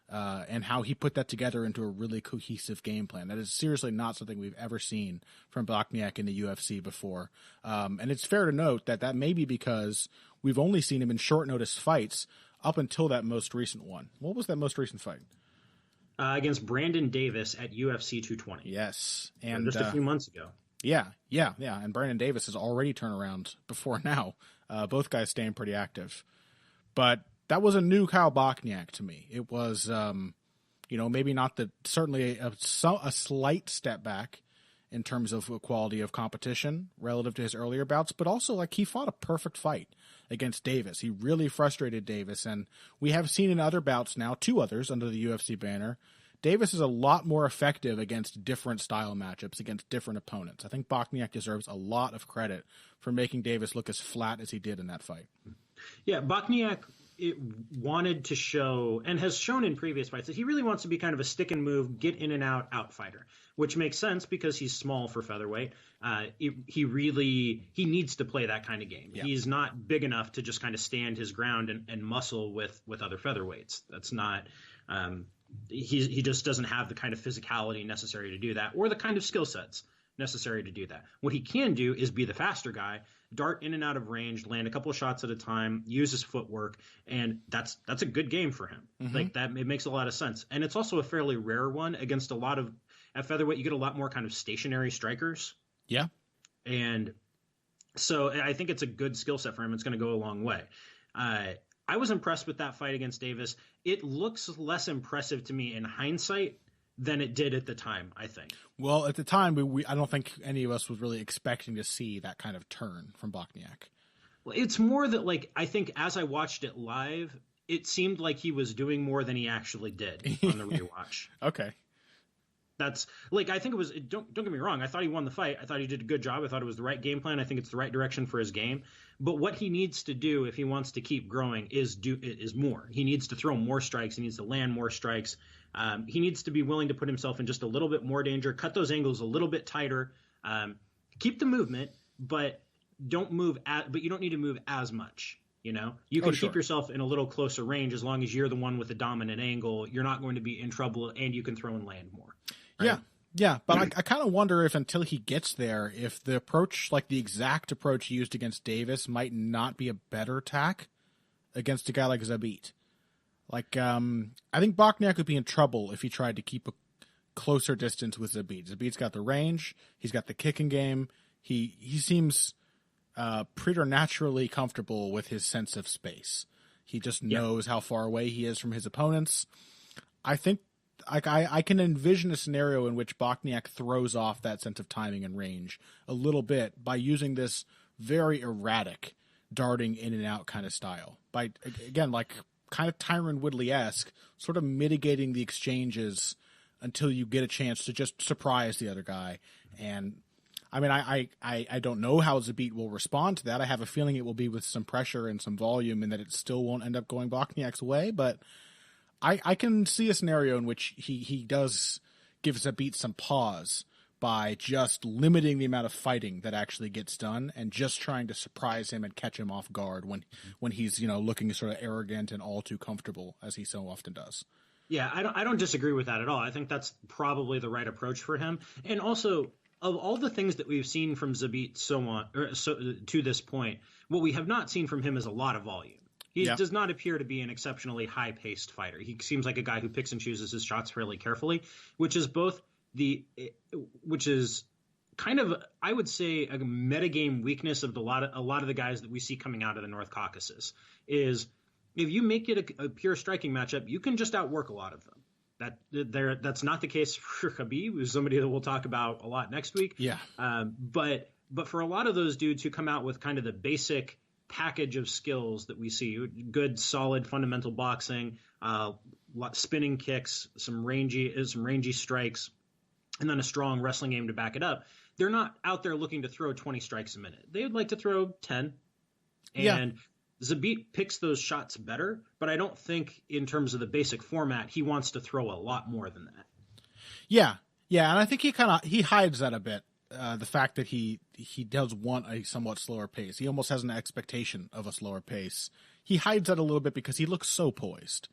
and how he put that together into a really cohesive game plan. That is seriously not something we've ever seen from Bochniak in the UFC before. And it's fair to note that that may be because we've only seen him in short notice fights up until that most recent one. What was that most recent fight? Against Brandon Davis at UFC 220. Yes. And just a few months ago. Yeah. And Brandon Davis has already turned around before now. Both guys staying pretty active. But that was a new Kyle Bochniak to me. It was, maybe not certainly a slight step back in terms of quality of competition relative to his earlier bouts, but also like he fought a perfect fight against Davis. He really frustrated Davis, and we have seen in other bouts now, 2 others under the UFC banner, Davis is a lot more effective against different style matchups, against different opponents. I think Bochniak deserves a lot of credit for making Davis look as flat as he did in that fight. Yeah, Bochniak wanted to show, and has shown in previous fights, that he really wants to be kind of a stick and move, get in and out fighter, which makes sense because he's small for featherweight. He needs to play that kind of game. Yeah. He's not big enough to just kind of stand his ground and muscle with other featherweights. That's not he just doesn't have the kind of physicality necessary to do that, or the kind of skill sets necessary to do that. What he can do is be the faster guy, dart in and out of range, land a couple of shots at a time, use his footwork, and that's a good game for him. Mm-hmm. Like that, it makes a lot of sense. And it's also a fairly rare one against a lot of, at featherweight, you get a lot more kind of stationary strikers. Yeah. And so I think it's a good skill set for him. It's going to go a long way. I was impressed with that fight against Davis. It looks less impressive to me in hindsight than it did at the time, I think. Well, at the time, I don't think any of us was really expecting to see that kind of turn from Bochniak. Well, it's more that, like, I think as I watched it live, it seemed like he was doing more than he actually did on the rewatch. Okay. That's, like, I think it was, don't get me wrong, I thought he won the fight. I thought he did a good job. I thought it was the right game plan. I think it's the right direction for his game. But what he needs to do if he wants to keep growing is more. He needs to throw more strikes. He needs to land more strikes. He needs to be willing to put himself in just a little bit more danger, cut those angles a little bit tighter, keep the movement, but don't move but you don't need to move as much. You can keep yourself in a little closer range as long as you're the one with the dominant angle. You're not going to be in trouble, and you can throw and land more. Right? Yeah. But I kind of wonder if until he gets there, if the approach, like the exact approach used against Davis, might not be a better tack against a guy like Zabit. Like, I think Bochniak would be in trouble if he tried to keep a closer distance with Zabit. Zabit's got the range. He's got the kicking game. He seems preternaturally comfortable with his sense of space. He just knows how far away he is from his opponents. I think I can envision a scenario in which Bochniak throws off that sense of timing and range a little bit by using this very erratic darting in and out kind of style. By, again, like kind of Tyron Woodley-esque, sort of mitigating the exchanges until you get a chance to just surprise the other guy. And I mean, I don't know how Zabit will respond to that. I have a feeling it will be with some pressure and some volume, and that it still won't end up going Bochniak's way. But I can see a scenario in which he does give Zabit some pause by just limiting the amount of fighting that actually gets done and just trying to surprise him and catch him off guard when he's, looking sort of arrogant and all too comfortable, as he so often does. Yeah, I don't disagree with that at all. I think that's probably the right approach for him. And also, of all the things that we've seen from Zabit to this point, what we have not seen from him is a lot of volume. He does not appear to be an exceptionally high-paced fighter. He seems like a guy who picks and chooses his shots fairly carefully, which is kind of, I would say, a metagame weakness of a lot of the guys that we see coming out of the North Caucasus. Is if you make it a pure striking matchup, you can just outwork a lot of them. That's not the case for Khabib, who's somebody that we'll talk about a lot next week. Yeah. But for a lot of those dudes who come out with kind of the basic package of skills that we see, good, solid, fundamental boxing, spinning kicks, some rangy strikes, and then a strong wrestling game to back it up. They're not out there looking to throw 20 strikes a minute. They would like to throw 10. And Zabit picks those shots better, but I don't think in terms of the basic format, he wants to throw a lot more than that. Yeah. And I think he hides that a bit. The fact that he does want a somewhat slower pace. He almost has an expectation of a slower pace. He hides that a little bit because he looks so poised.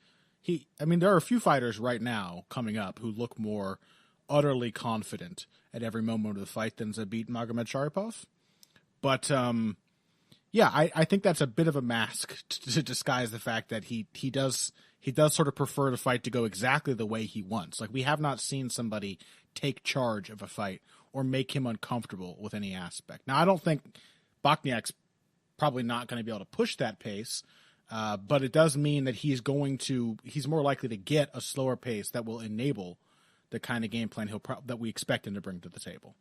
there are a few fighters right now coming up who look more utterly confident at every moment of the fight than Zabit Magomedsharipov. But, I think that's a bit of a mask to disguise the fact that he does sort of prefer the fight to go exactly the way he wants. Like, we have not seen somebody take charge of a fight or make him uncomfortable with any aspect. Now, I don't think Bochniak's probably not going to be able to push that pace, but it does mean that he's more likely to get a slower pace that will enable the kind of game plan that we expect him to bring to the table.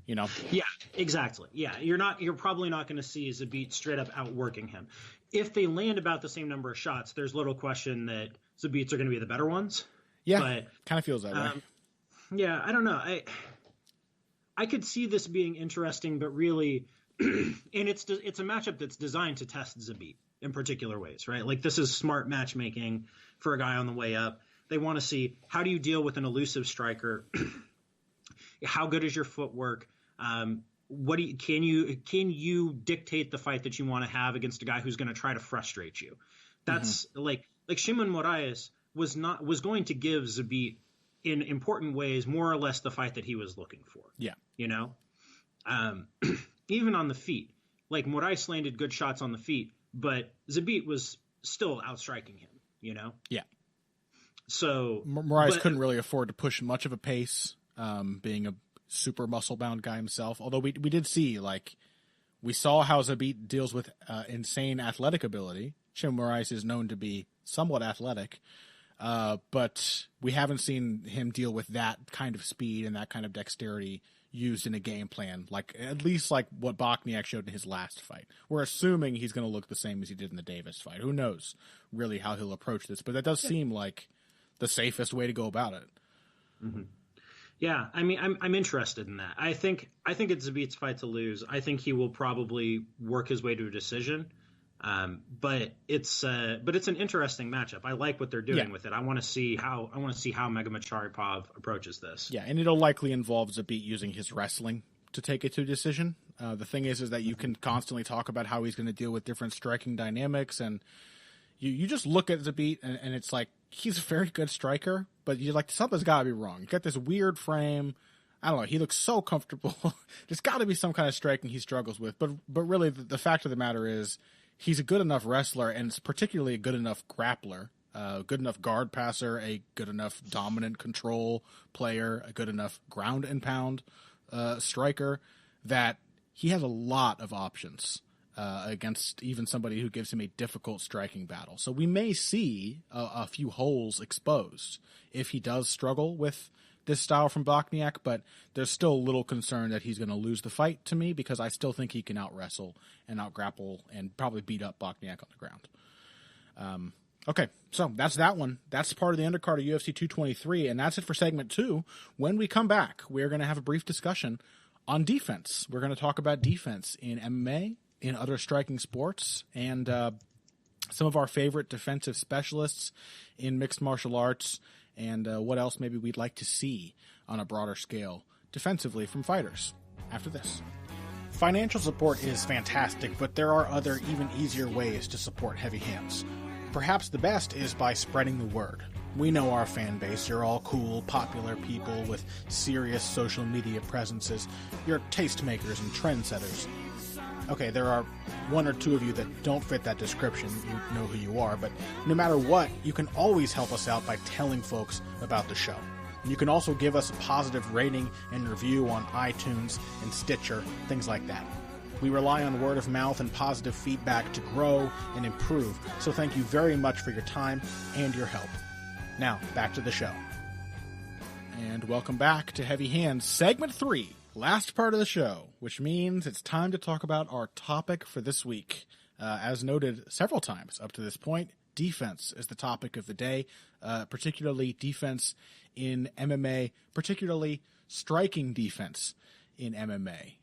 You know? Yeah, exactly. Yeah, you're probably not going to see Zabit straight up outworking him. If they land about the same number of shots, there's little question that Zabits are going to be the better ones. Yeah, but kind of feels that way. Yeah, I don't know. I could see this being interesting, but really, and it's a matchup that's designed to test Zabit in particular ways, right? Like, this is smart matchmaking for a guy on the way up. They want to see, how do you deal with an elusive striker? How good is your footwork? Can you dictate the fight that you want to have against a guy who's going to try to frustrate you? That's like Shimon Moraes was going to give Zabit in important ways more or less the fight that he was looking for. Yeah, you know, even on the feet, like Moraes landed good shots on the feet, but Zabit was still outstriking him. You know. Yeah. So Moraes couldn't really afford to push much of a pace, being a super muscle-bound guy himself. Although we did see, we saw how Zabit deals with insane athletic ability. Shimon Moraes is known to be somewhat athletic, but we haven't seen him deal with that kind of speed and that kind of dexterity used in a game plan, at least what Bochniak showed in his last fight. We're assuming he's going to look the same as he did in the Davis fight. Who knows really how he'll approach this, but that does seem like the safest way to go about it. Mm-hmm. Yeah, I mean, I'm interested in that. I think it's Zabit's fight to lose. I think he will probably work his way to a decision. But it's an interesting matchup. I like what they're doing with it. I want to see how Magomedsharipov approaches this. Yeah, and it'll likely involve Zabit using his wrestling to take it to a decision. The thing is that you can constantly talk about how he's going to deal with different striking dynamics, and you just look at Zabit and it's like, he's a very good striker, but you're like, something's got to be wrong. You got this weird frame. I don't know. He looks so comfortable. There's got to be some kind of striking he struggles with. But really, the fact of the matter is, he's a good enough wrestler, and it's particularly a good enough grappler, good enough guard passer, a good enough dominant control player, a good enough ground and pound striker, that he has a lot of options against even somebody who gives him a difficult striking battle. So we may see a few holes exposed if he does struggle with this style from Bochniak, but there's still a little concern that he's going to lose the fight to me, because I still think he can out-wrestle and out-grapple and probably beat up Bochniak on the ground. Okay, so that's that one. That's part of the undercard of UFC 223, and that's it for segment 2. When we come back, we're going to have a brief discussion on defense. We're going to talk about defense in MMA, in other striking sports, and some of our favorite defensive specialists in mixed martial arts, and what else maybe we'd like to see on a broader scale defensively from fighters after this. Financial support is fantastic, but there are other, even easier ways to support Heavy Hands. Perhaps the best is by spreading the word. We know our fan base. You're all cool, popular people with serious social media presences. You're tastemakers and trendsetters. Okay, there are one or two of you that don't fit that description. You know who you are, but no matter what, you can always help us out by telling folks about the show. You can also give us a positive rating and review on iTunes and Stitcher, things like that. We rely on word of mouth and positive feedback to grow and improve, so thank you very much for your time and your help. Now, back to the show. And welcome back to Heavy Hands, Segment 3. Last part of the show, which means it's time to talk about our topic for this week. As noted several times up to this point, defense is the topic of the day, particularly defense in MMA, particularly striking defense in MMA.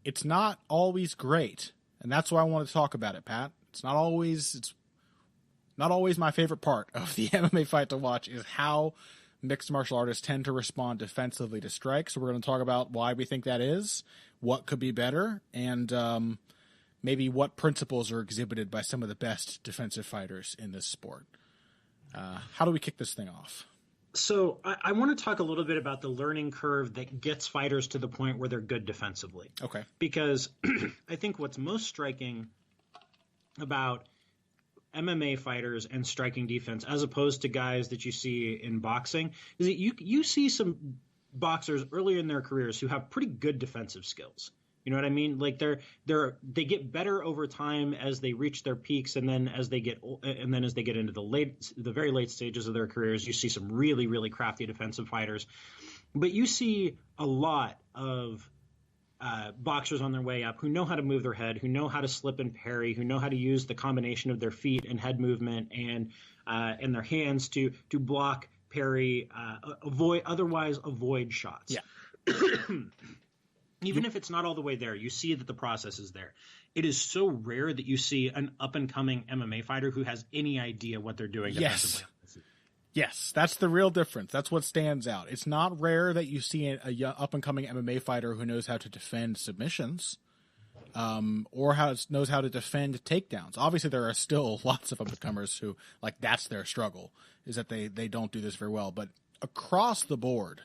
It's not always great, and that's why I want to talk about it, Pat. It's not always my favorite part of the MMA fight to watch is how mixed martial artists tend to respond defensively to strikes. So we're going to talk about why we think that is, what could be better, and maybe what principles are exhibited by some of the best defensive fighters in this sport. How do we kick this thing off? So I want to talk a little bit about the learning curve that gets fighters to the point where they're good defensively. Okay. Because I think what's most striking about MMA fighters and striking defense, as opposed to guys that you see in boxing, is that you see some boxers earlier in their careers who have pretty good defensive skills. You know what I mean? Like they get better over time as they reach their peaks, and then as they get into the very late stages of their careers, you see some really, really crafty defensive fighters. But you see a lot of boxers on their way up who know how to move their head, who know how to slip and parry, who know how to use the combination of their feet and head movement and their hands to block, parry, avoid shots. Yeah. Even if it's not all the way there, you see that the process is there. It is so rare that you see an up-and-coming MMA fighter who has any idea what they're doing defensively. Yes, that's the real difference. That's what stands out. It's not rare that you see a up-and-coming MMA fighter who knows how to defend submissions or knows how to defend takedowns. Obviously, there are still lots of up-and-comers who, like, that's their struggle, is that they don't do this very well. But across the board,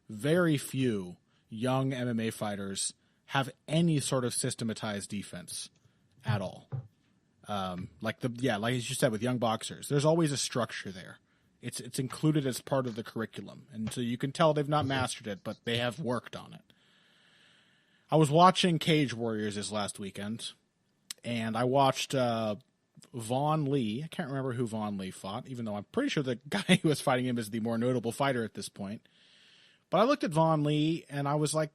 very few young MMA fighters have any sort of systematized defense at all. Like as you said with young boxers, there's always a structure there. It's included as part of the curriculum, and so you can tell they've not mastered it, but they have worked on it. I was watching Cage Warriors this last weekend, and I watched Vaughn Lee. I can't remember who Vaughn Lee fought, even though I'm pretty sure the guy who was fighting him is the more notable fighter at this point. But I looked at Vaughn Lee, and I was like,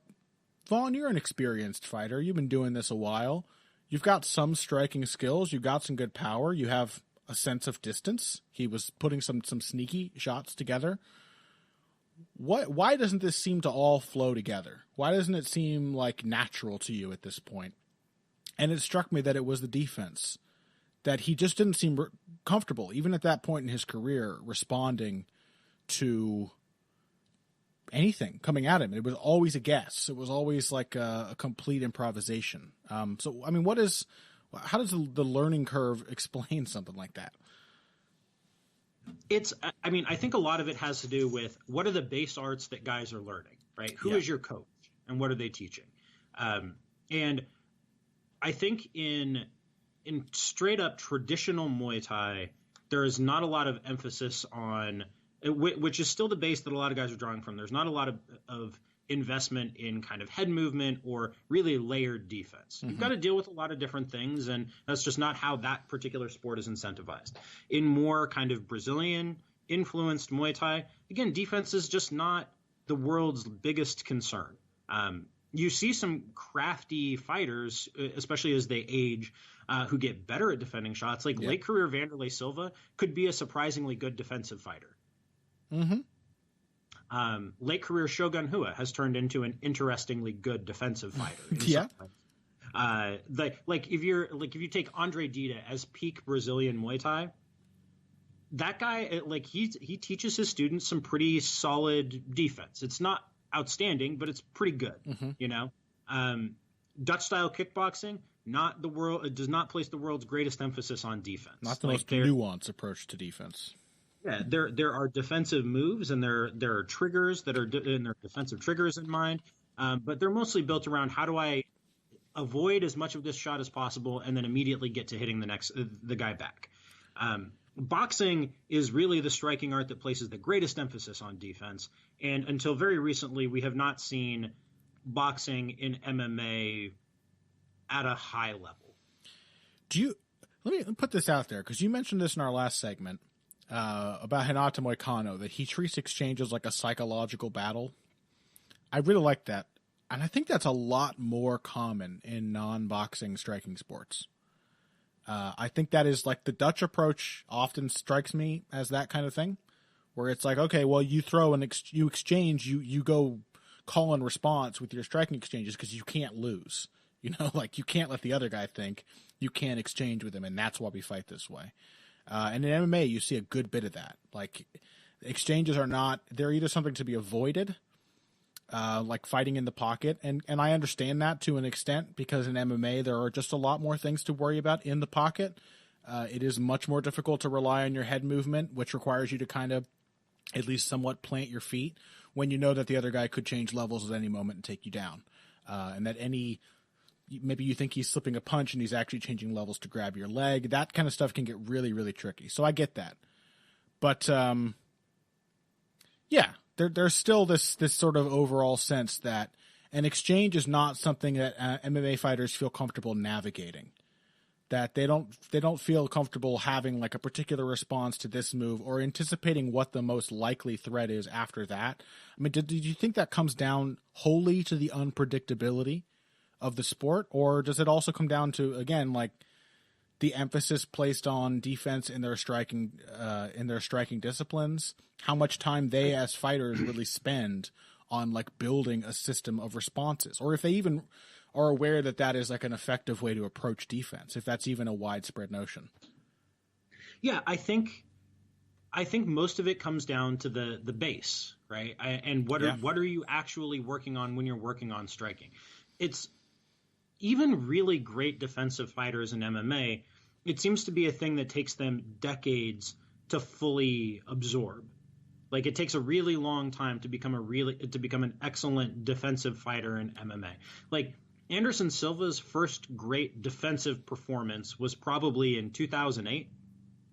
Vaughn, you're an experienced fighter. You've been doing this a while. You've got some striking skills. You've got some good power. You have a sense of distance. He was putting some sneaky shots together. Why doesn't this seem to all flow together? Why doesn't it seem like natural to you at this point? And it struck me that it was the defense, that he just didn't seem comfortable, even at that point in his career, responding to anything coming at him. It was always a guess. It was always like a complete improvisation. So, I mean, how does the learning curve explain something like that? I think a lot of it has to do with what are the base arts that guys are learning, right? Who is your coach and what are they teaching? And I think in straight up traditional Muay Thai, there is not a lot of emphasis on, which is still the base that a lot of guys are drawing from. There's not a lot of investment in kind of head movement or really layered defense. You've got to deal with a lot of different things, and that's just not how that particular sport is incentivized. In more kind of Brazilian influenced Muay Thai, again, defense is just not the world's biggest concern. You see some crafty fighters, especially as they age, who get better at defending shots. Like late career Vanderlei Silva could be a surprisingly good defensive fighter. Late career Shogun Rua has turned into an interestingly good defensive fighter. Like if you take Andre Dida as peak Brazilian Muay Thai, that guy, like he teaches his students some pretty solid defense. It's not outstanding, but it's pretty good. You know, Dutch style kickboxing, it does not place the world's greatest emphasis on defense. Not the most nuanced approach to defense. Yeah, there are defensive moves and there are triggers that are and there are defensive triggers in mind, but they're mostly built around how do I avoid as much of this shot as possible and then immediately get to hitting the guy back. Boxing is really the striking art that places the greatest emphasis on defense, and until very recently, we have not seen boxing in MMA at a high level. Let me put this out there, because you mentioned this in our last segment. About Renato Moicano, that he treats exchanges like a psychological battle. I really like that. And I think that's a lot more common in non-boxing striking sports. I think that is like the Dutch approach often strikes me as that kind of thing, where it's like, okay, well, you throw you exchange, you go call and response with your striking exchanges because you can't lose. You know, like you can't let the other guy think you can't exchange with him, and that's why we fight this way. And in MMA, you see a good bit of that. Like, exchanges they're either something to be avoided, like fighting in the pocket. And I understand that to an extent, because in MMA, there are just a lot more things to worry about in the pocket. It is much more difficult to rely on your head movement, which requires you to kind of at least somewhat plant your feet when you know that the other guy could change levels at any moment and take you down. And that maybe you think he's slipping a punch and he's actually changing levels to grab your leg. That kind of stuff can get really, really tricky. So I get that. But, yeah, there's still this sort of overall sense that an exchange is not something that MMA fighters feel comfortable navigating. That they don't feel comfortable having like a particular response to this move or anticipating what the most likely threat is after that. I mean, did you think that comes down wholly to the unpredictability of the sport, or does it also come down to, again, like the emphasis placed on defense in their striking disciplines, how much time they as fighters really spend on like building a system of responses, or if they even are aware that that is like an effective way to approach defense, if that's even a widespread notion? Yeah, I think most of it comes down to the base, right? And what are you actually working on when you're working on striking? It's even really great defensive fighters in MMA. It seems to be a thing that takes them decades to fully absorb. Like, it takes a really long time to become an excellent defensive fighter in MMA. Like, Anderson Silva's first great defensive performance was probably in 2008.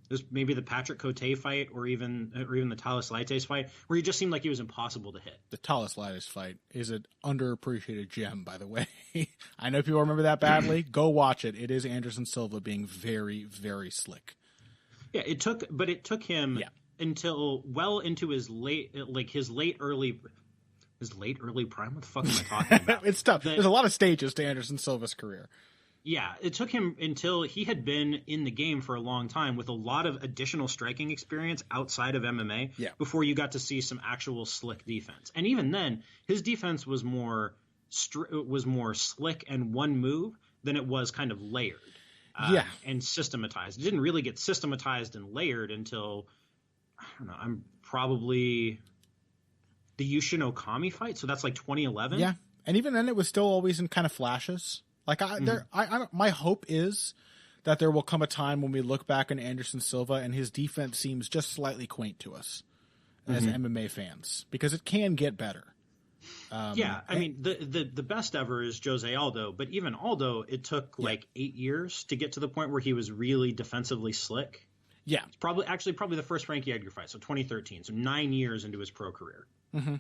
This maybe the Patrick Cote fight, or even the Talis Laites fight, where he just seemed like he was impossible to hit. The Talis Laites fight is an underappreciated gem, by the way. I know people remember that badly. Go watch it. It is Anderson Silva being very, very slick. Yeah, it took him until well into his late early prime. What the fuck am I talking about? It's tough. There's a lot of stages to Anderson Silva's career. Yeah, it took him until he had been in the game for a long time with a lot of additional striking experience outside of MMA before you got to see some actual slick defense. And even then, his defense was more slick and one move than it was kind of layered and systematized. It didn't really get systematized and layered until, I don't know, I'm probably the Yushin Okami fight. So that's like 2011. Yeah, and even then it was still always in kind of flashes. Like my hope is that there will come a time when we look back on Anderson Silva and his defense seems just slightly quaint to us as MMA fans, because it can get better. I mean, the best ever is Jose Aldo, but even Aldo, it took like 8 years to get to the point where he was really defensively slick. Yeah, it's probably the first Frankie Edgar fight, so 2013, so 9 years into his pro career. Mm-hmm.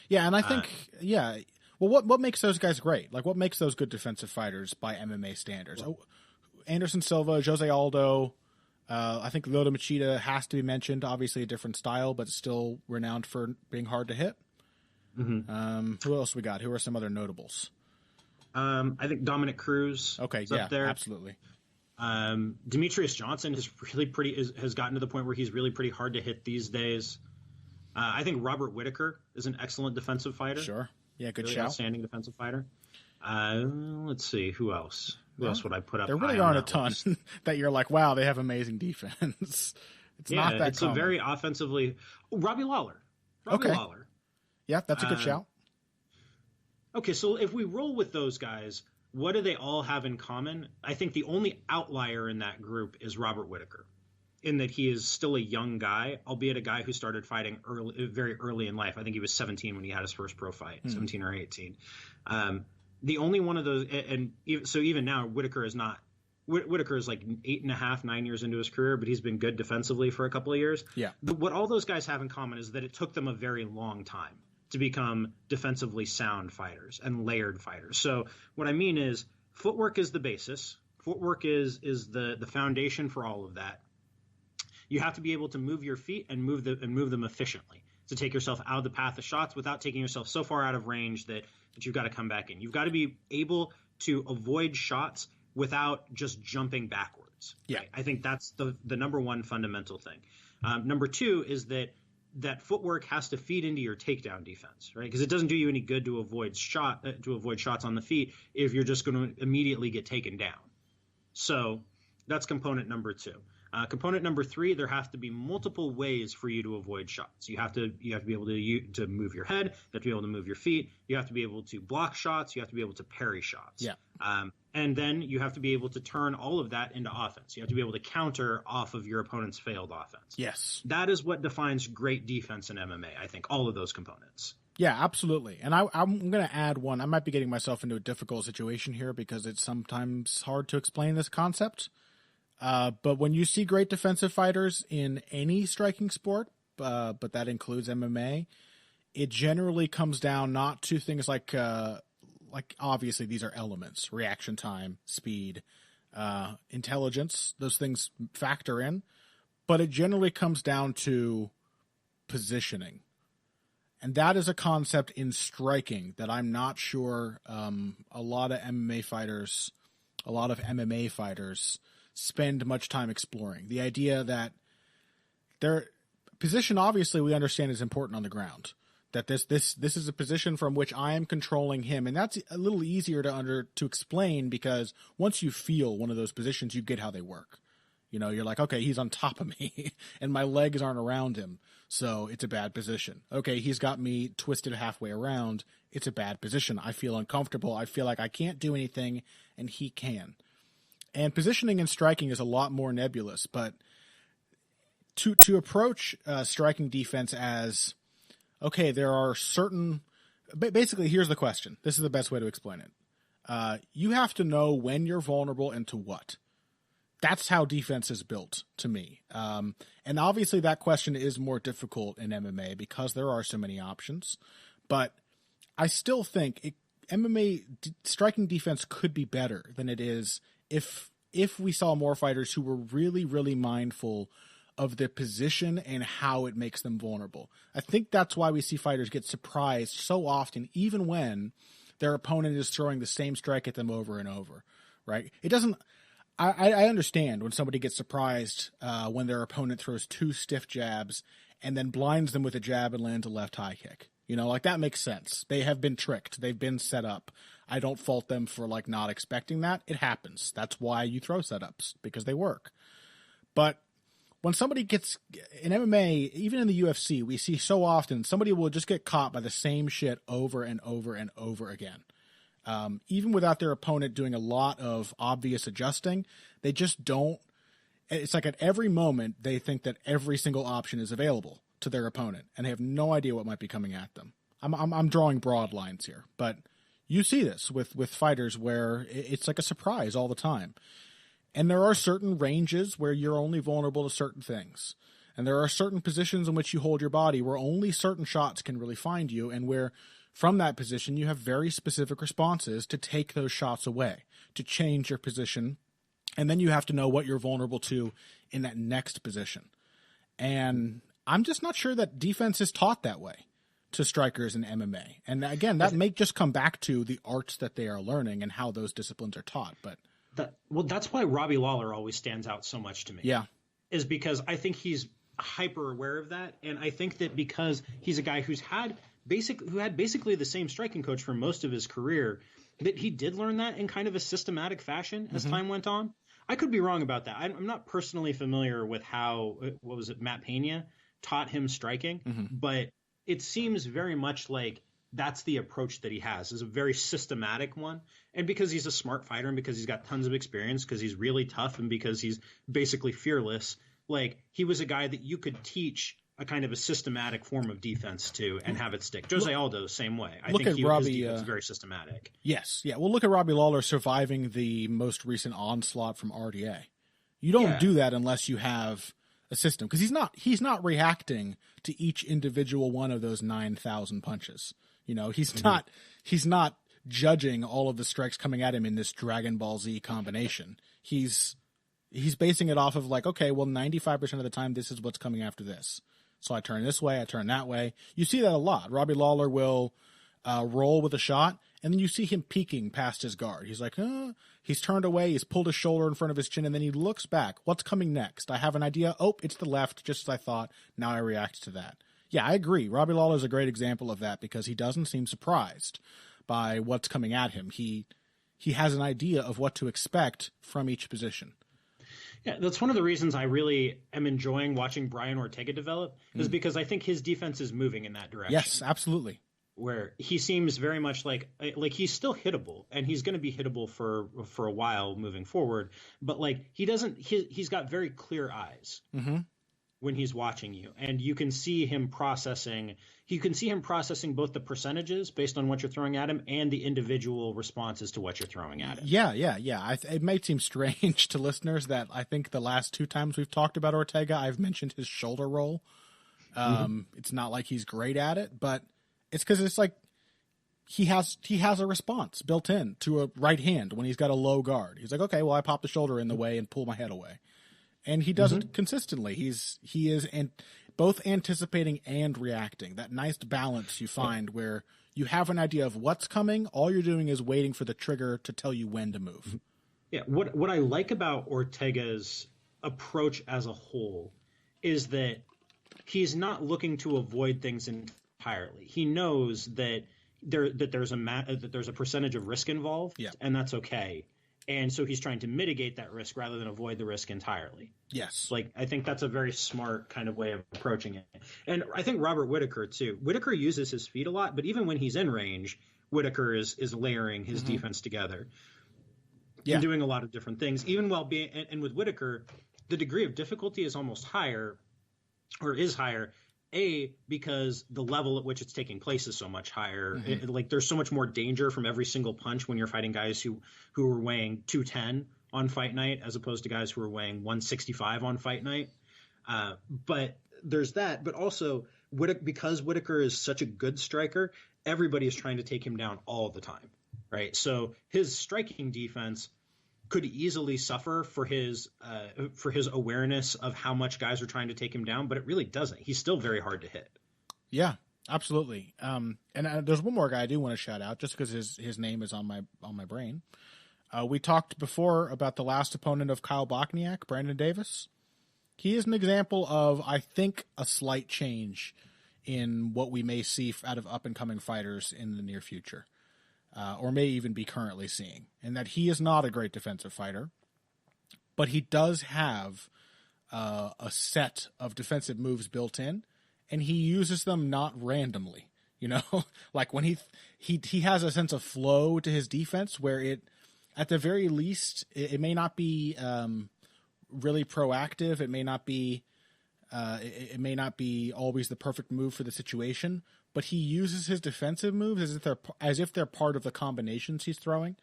Yeah, and I think Well, what makes those guys great? Like, what makes those good defensive fighters by MMA standards? Anderson Silva, Jose Aldo, I think Lyoto Machida has to be mentioned. Obviously a different style, but still renowned for being hard to hit. Mm-hmm. Who else we got? Who are some other notables? I think Dominic Cruz is up there. Absolutely. Demetrius Johnson is has gotten to the point where he's really pretty hard to hit these days. I think Robert Whittaker is an excellent defensive fighter. Sure. Yeah, good really shout. Outstanding defensive fighter. Let's see, who else? Who else would I put up? There really aren't a ton that you're like, wow, they have amazing defense. It's not that common. A very offensively. Robbie Lawler. Lawler. Yeah, that's a good shout. Okay, so if we roll with those guys, what do they all have in common? I think the only outlier in that group is Robert Whittaker, in that he is still a young guy, albeit a guy who started fighting very early in life. I think he was 17 when he had his first pro fight, 17 or 18. The only one of those, so even now, Whittaker is like 8.5, 9 years into his career, but he's been good defensively for a couple of years. Yeah. What all those guys have in common is that it took them a very long time to become defensively sound fighters and layered fighters. So what I mean is, footwork is the basis. Footwork is the foundation for all of that. You have to be able to move your feet and move them efficiently, to take yourself out of the path of shots without taking yourself so far out of range that you've got to come back in. You've got to be able to avoid shots without just jumping backwards. Yeah, right? I think that's the number one fundamental thing. Number two is that footwork has to feed into your takedown defense, right? Because it doesn't do you any good to avoid shots on the feet if you're just going to immediately get taken down. So that's component number two. Component number 3, there have to be multiple ways for you to avoid shots. You have to be able to move your head. You have to be able to move your feet. You have to be able to block shots. You have to be able to parry shots. Yeah. And then you have to be able to turn all of that into offense. You have to be able to counter off of your opponent's failed offense. Yes. That is what defines great defense in MMA, I think, all of those components. Yeah, absolutely. And I'm going to add one. I might be getting myself into a difficult situation here because it's sometimes hard to explain this concept. But when you see great defensive fighters in any striking sport, but that includes MMA, it generally comes down not to things like obviously these are elements, reaction time, speed, intelligence, those things factor in, but it generally comes down to positioning. And that is a concept in striking that I'm not sure a lot of MMA fighters spend much time exploring. The idea that their position, obviously, we understand is important on the ground. That this is a position from which I am controlling him, and that's a little easier to explain because once you feel one of those positions, you get how they work. You know, you're like, okay, he's on top of me, and my legs aren't around him, so it's a bad position. Okay, he's got me twisted halfway around. It's a bad position. I feel uncomfortable. I feel like I can't do anything, and he can. And positioning and striking is a lot more nebulous, but to approach striking defense as, okay, there are certain... Basically, here's the question. This is the best way to explain it. You have to know when you're vulnerable and to what. That's how defense is built to me. And obviously that question is more difficult in MMA because there are so many options. But I still think MMA striking defense could be better than it is if we saw more fighters who were really, really mindful of the position and how it makes them vulnerable. I think that's why we see fighters get surprised so often, even when their opponent is throwing the same strike at them over and over, right? It doesn't... I understand when somebody gets surprised when their opponent throws 2 stiff jabs and then blinds them with a jab and lands a left high kick. You know, like that makes sense. They have been tricked. They've been set up. I don't fault them for like not expecting that. It happens. That's why you throw setups, because they work. But when somebody gets in MMA, even in the UFC, we see so often somebody will just get caught by the same shit over and over and over again. Even without their opponent doing a lot of obvious adjusting, they just don't. It's like at every moment they think that every single option is available to their opponent, and they have no idea what might be coming at them. I'm drawing broad lines here, but you see this with fighters where it's like a surprise all the time. And there are certain ranges where you're only vulnerable to certain things. And there are certain positions in which you hold your body where only certain shots can really find you, and where from that position you have very specific responses to take those shots away, to change your position, and then you have to know what you're vulnerable to in that next position. And I'm just not sure that defense is taught that way to strikers in MMA. And again, that may just come back to the arts that they are learning and how those disciplines are taught. But that's why Robbie Lawler always stands out so much to me. Yeah. Is because I think he's hyper aware of that. And I think that because he's a guy who had basically the same striking coach for most of his career, that he did learn that in kind of a systematic fashion as time went on. I could be wrong about that. I'm not personally familiar with how, Matt Pena taught him striking, but it seems very much like that's the approach that he has, is a very systematic one. And because he's a smart fighter, and because he's got tons of experience, because he's really tough, and because he's basically fearless, like he was a guy that you could teach a kind of a systematic form of defense to and have it stick. Jose Aldo, same way. I think his defense is very systematic. Yes. Yeah. Well, look at Robbie Lawler surviving the most recent onslaught from RDA. You don't do that unless you have a system, because he's not reacting to each individual one of those 9,000 punches. You know, he's not judging all of the strikes coming at him in this Dragon Ball Z combination. He's basing it off of like, okay, well, 95% of the time, this is what's coming after this. So I turn this way, I turn that way. You see that a lot. Robbie Lawler will roll with a shot, and then you see him peeking past his guard. He's like, he's turned away, he's pulled his shoulder in front of his chin, and then he looks back. What's coming next? I have an idea. Oh, it's the left, just as I thought. Now I react to that. Yeah, I agree. Robbie Lawler is a great example of that because he doesn't seem surprised by what's coming at him. He has an idea of what to expect from each position. Yeah, that's one of the reasons I really am enjoying watching Brian Ortega develop, is because I think his defense is moving in that direction. Yes, absolutely. Where he seems very much like he's still hittable, and he's going to be hittable for a while moving forward. But like he's got very clear eyes when he's watching you, and you can see him processing. You can see him processing both the percentages based on what you're throwing at him and the individual responses to what you're throwing at him. Yeah. It may seem strange to listeners that I think the last 2 times we've talked about Ortega, I've mentioned his shoulder roll. It's not like he's great at it, but it's because it's like he has a response built in to a right hand when he's got a low guard. He's like, okay, well, I pop the shoulder in the way and pull my head away. And he does it consistently. He is both anticipating and reacting. That nice balance you find where you have an idea of what's coming. All you're doing is waiting for the trigger to tell you when to move. Yeah. What I like about Ortega's approach as a whole is that he's not looking to avoid things entirely. He knows that there's a percentage of risk involved, and that's okay. And so he's trying to mitigate that risk rather than avoid the risk entirely. Yes. Like, I think that's a very smart kind of way of approaching it. And I think Robert Whitaker, too. Whitaker uses his feet a lot, but even when he's in range, Whitaker is layering his defense together and doing a lot of different things. Even while being – and with Whitaker, the degree of difficulty is almost higher or is higher, because the level at which it's taking place is so much higher. There's so much more danger from every single punch when you're fighting guys who are weighing 210 on fight night as opposed to guys who are weighing 165 on fight night. But there's that. But also, because Whitaker is such a good striker, everybody is trying to take him down all the time, right? So his striking defense could easily suffer for his awareness of how much guys are trying to take him down, but it really doesn't. He's still very hard to hit. Yeah, absolutely. And there's one more guy I do want to shout out just because his name is on my brain. We talked before about the last opponent of Kyle Bochniak, Brandon Davis. He is an example of, I think, a slight change in what we may see out of up-and-coming fighters in the near future. Or may even be currently seeing, and that he is not a great defensive fighter, but he does have a set of defensive moves built in, and he uses them not randomly. You know, like when he has a sense of flow to his defense where it, at the very least, it may not be really proactive. It may not be always the perfect move for the situation. But he uses his defensive moves as if they're part of the combinations he's throwing.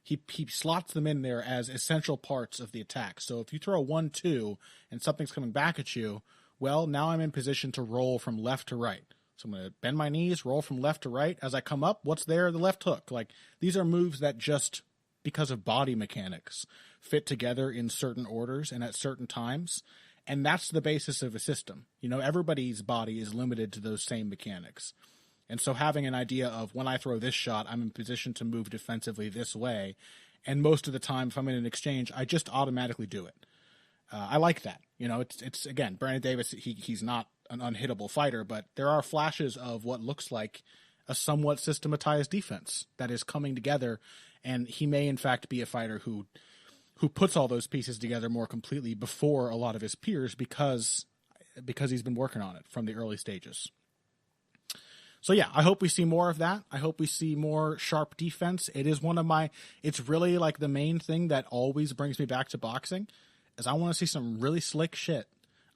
He slots them in there as essential parts of the attack. So if you throw a 1-2 and something's coming back at you, well, now I'm in position to roll from left to right. So I'm going to bend my knees, roll from left to right. As I come up, what's there? The left hook. Like, these are moves that just because of body mechanics fit together in certain orders and at certain times. And that's the basis of a system. You know, everybody's body is limited to those same mechanics. And so having an idea of when I throw this shot, I'm in position to move defensively this way. And most of the time, if I'm in an exchange, I just automatically do it. I like that. You know, it's again, Brandon Davis, he's not an unhittable fighter, but there are flashes of what looks like a somewhat systematized defense that is coming together. And he may, in fact, be a fighter who puts all those pieces together more completely before a lot of his peers because he's been working on it from the early stages. So yeah, I hope we see more of that. I hope we see more sharp defense. It's really like the main thing that always brings me back to boxing is I want to see some really slick shit.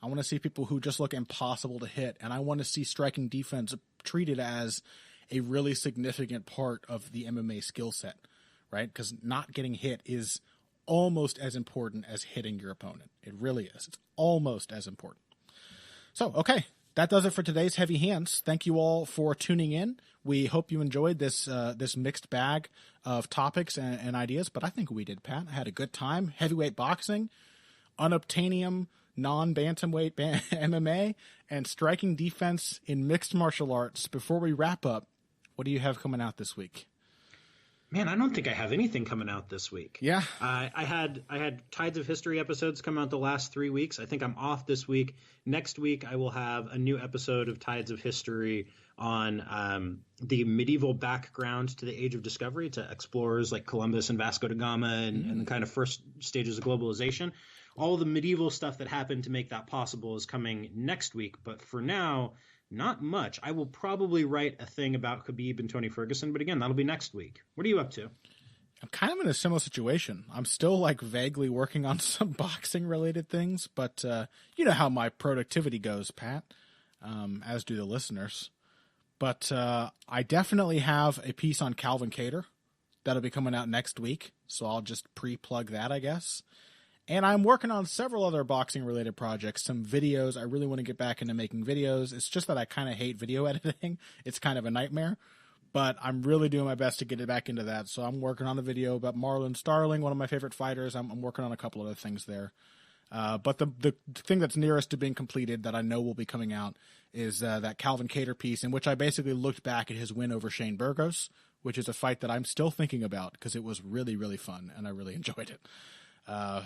I want to see people who just look impossible to hit. And I want to see striking defense treated as a really significant part of the MMA skill set, right? Because not getting hit is almost as important as hitting your opponent. It really is. It's almost as important. So, okay, that does it for today's Heavy Hands. Thank you all for tuning in. We hope you enjoyed this mixed bag of topics and ideas, but I think we did, Pat. I had a good time. Heavyweight boxing, unobtainium, non-bantamweight MMA, and striking defense in mixed martial arts. Before we wrap up, what do you have coming out this week? Man, I don't think I have anything coming out this week. Yeah. I had Tides of History episodes come out the last 3 weeks. I think I'm off this week. Next week, I will have a new episode of Tides of History on the medieval background to the Age of Discovery, to explorers like Columbus and Vasco da Gama and the kind of first stages of globalization. All the medieval stuff that happened to make that possible is coming next week. But for now, not much. I will probably write a thing about Khabib and Tony Ferguson, but again, that'll be next week. What are you up to? I'm kind of in a similar situation. I'm still like vaguely working on some boxing related things, but you know how my productivity goes, Pat, as do the listeners. But I definitely have a piece on Calvin Kattar that'll be coming out next week, so I'll just pre-plug that, I guess. And I'm working on several other boxing-related projects, some videos. I really want to get back into making videos. It's just that I kind of hate video editing. It's kind of a nightmare. But I'm really doing my best to get it back into that. So I'm working on a video about Marlon Starling, one of my favorite fighters. I'm working on a couple other things there. But the thing that's nearest to being completed that I know will be coming out is that Calvin Kattar piece, in which I basically looked back at his win over Shane Burgos, which is a fight that I'm still thinking about because it was really, really fun and I really enjoyed it.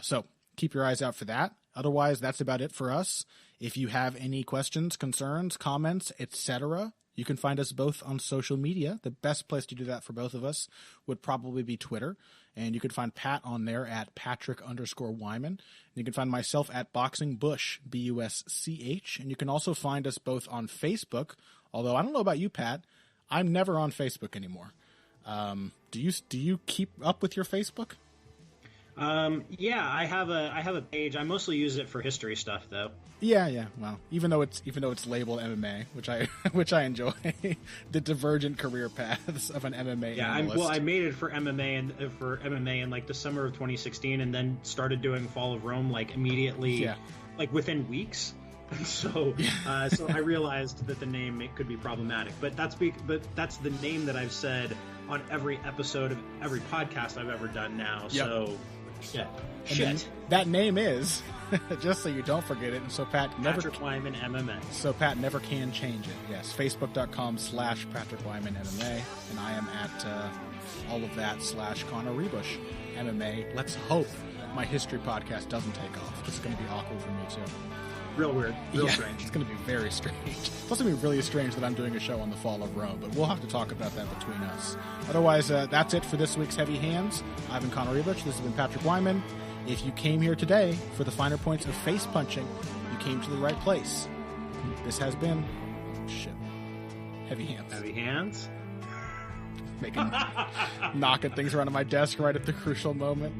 So keep your eyes out for that. Otherwise, that's about it for us. If you have any questions, concerns, comments, etc., you can find us both on social media. The best place to do that for both of us would probably be Twitter. And you can find Pat on there at Patrick_Wyman. And you can find myself at Boxing Bush, BUSCH. And you can also find us both on Facebook. Although I don't know about you, Pat. I'm never on Facebook anymore. Do you keep up with your Facebook? Yeah, I have a page. I mostly use it for history stuff, though. Yeah. Well, even though it's labeled MMA, which I enjoy, the divergent career paths of an MMA analyst. I made it for MMA in like the summer of 2016, and then started doing Fall of Rome like immediately, like within weeks. So I realized that the name could be problematic, but that's the name that I've said on every episode of every podcast I've ever done now. Yep. So. Shit. That name is, just so you don't forget it, and so Patrick Wyman MMA. So Pat never can change it. Yes, Facebook.com/Patrick Wyman MMA, and I am at all of that /Conor Ruebusch MMA. Let's hope my history podcast doesn't take off. It's going to be awkward for me too. Real weird. Real strange. It's going to be very strange. It's also going to be really strange that I'm doing a show on the fall of Rome, but we'll have to talk about that between us. Otherwise, that's it for this week's Heavy Hands. I've been Conor Ruebusch. This has been Patrick Wyman. If you came here today for the finer points of face punching, you came to the right place. This has been Heavy Hands. Heavy Hands? Knocking things around on my desk right at the crucial moment.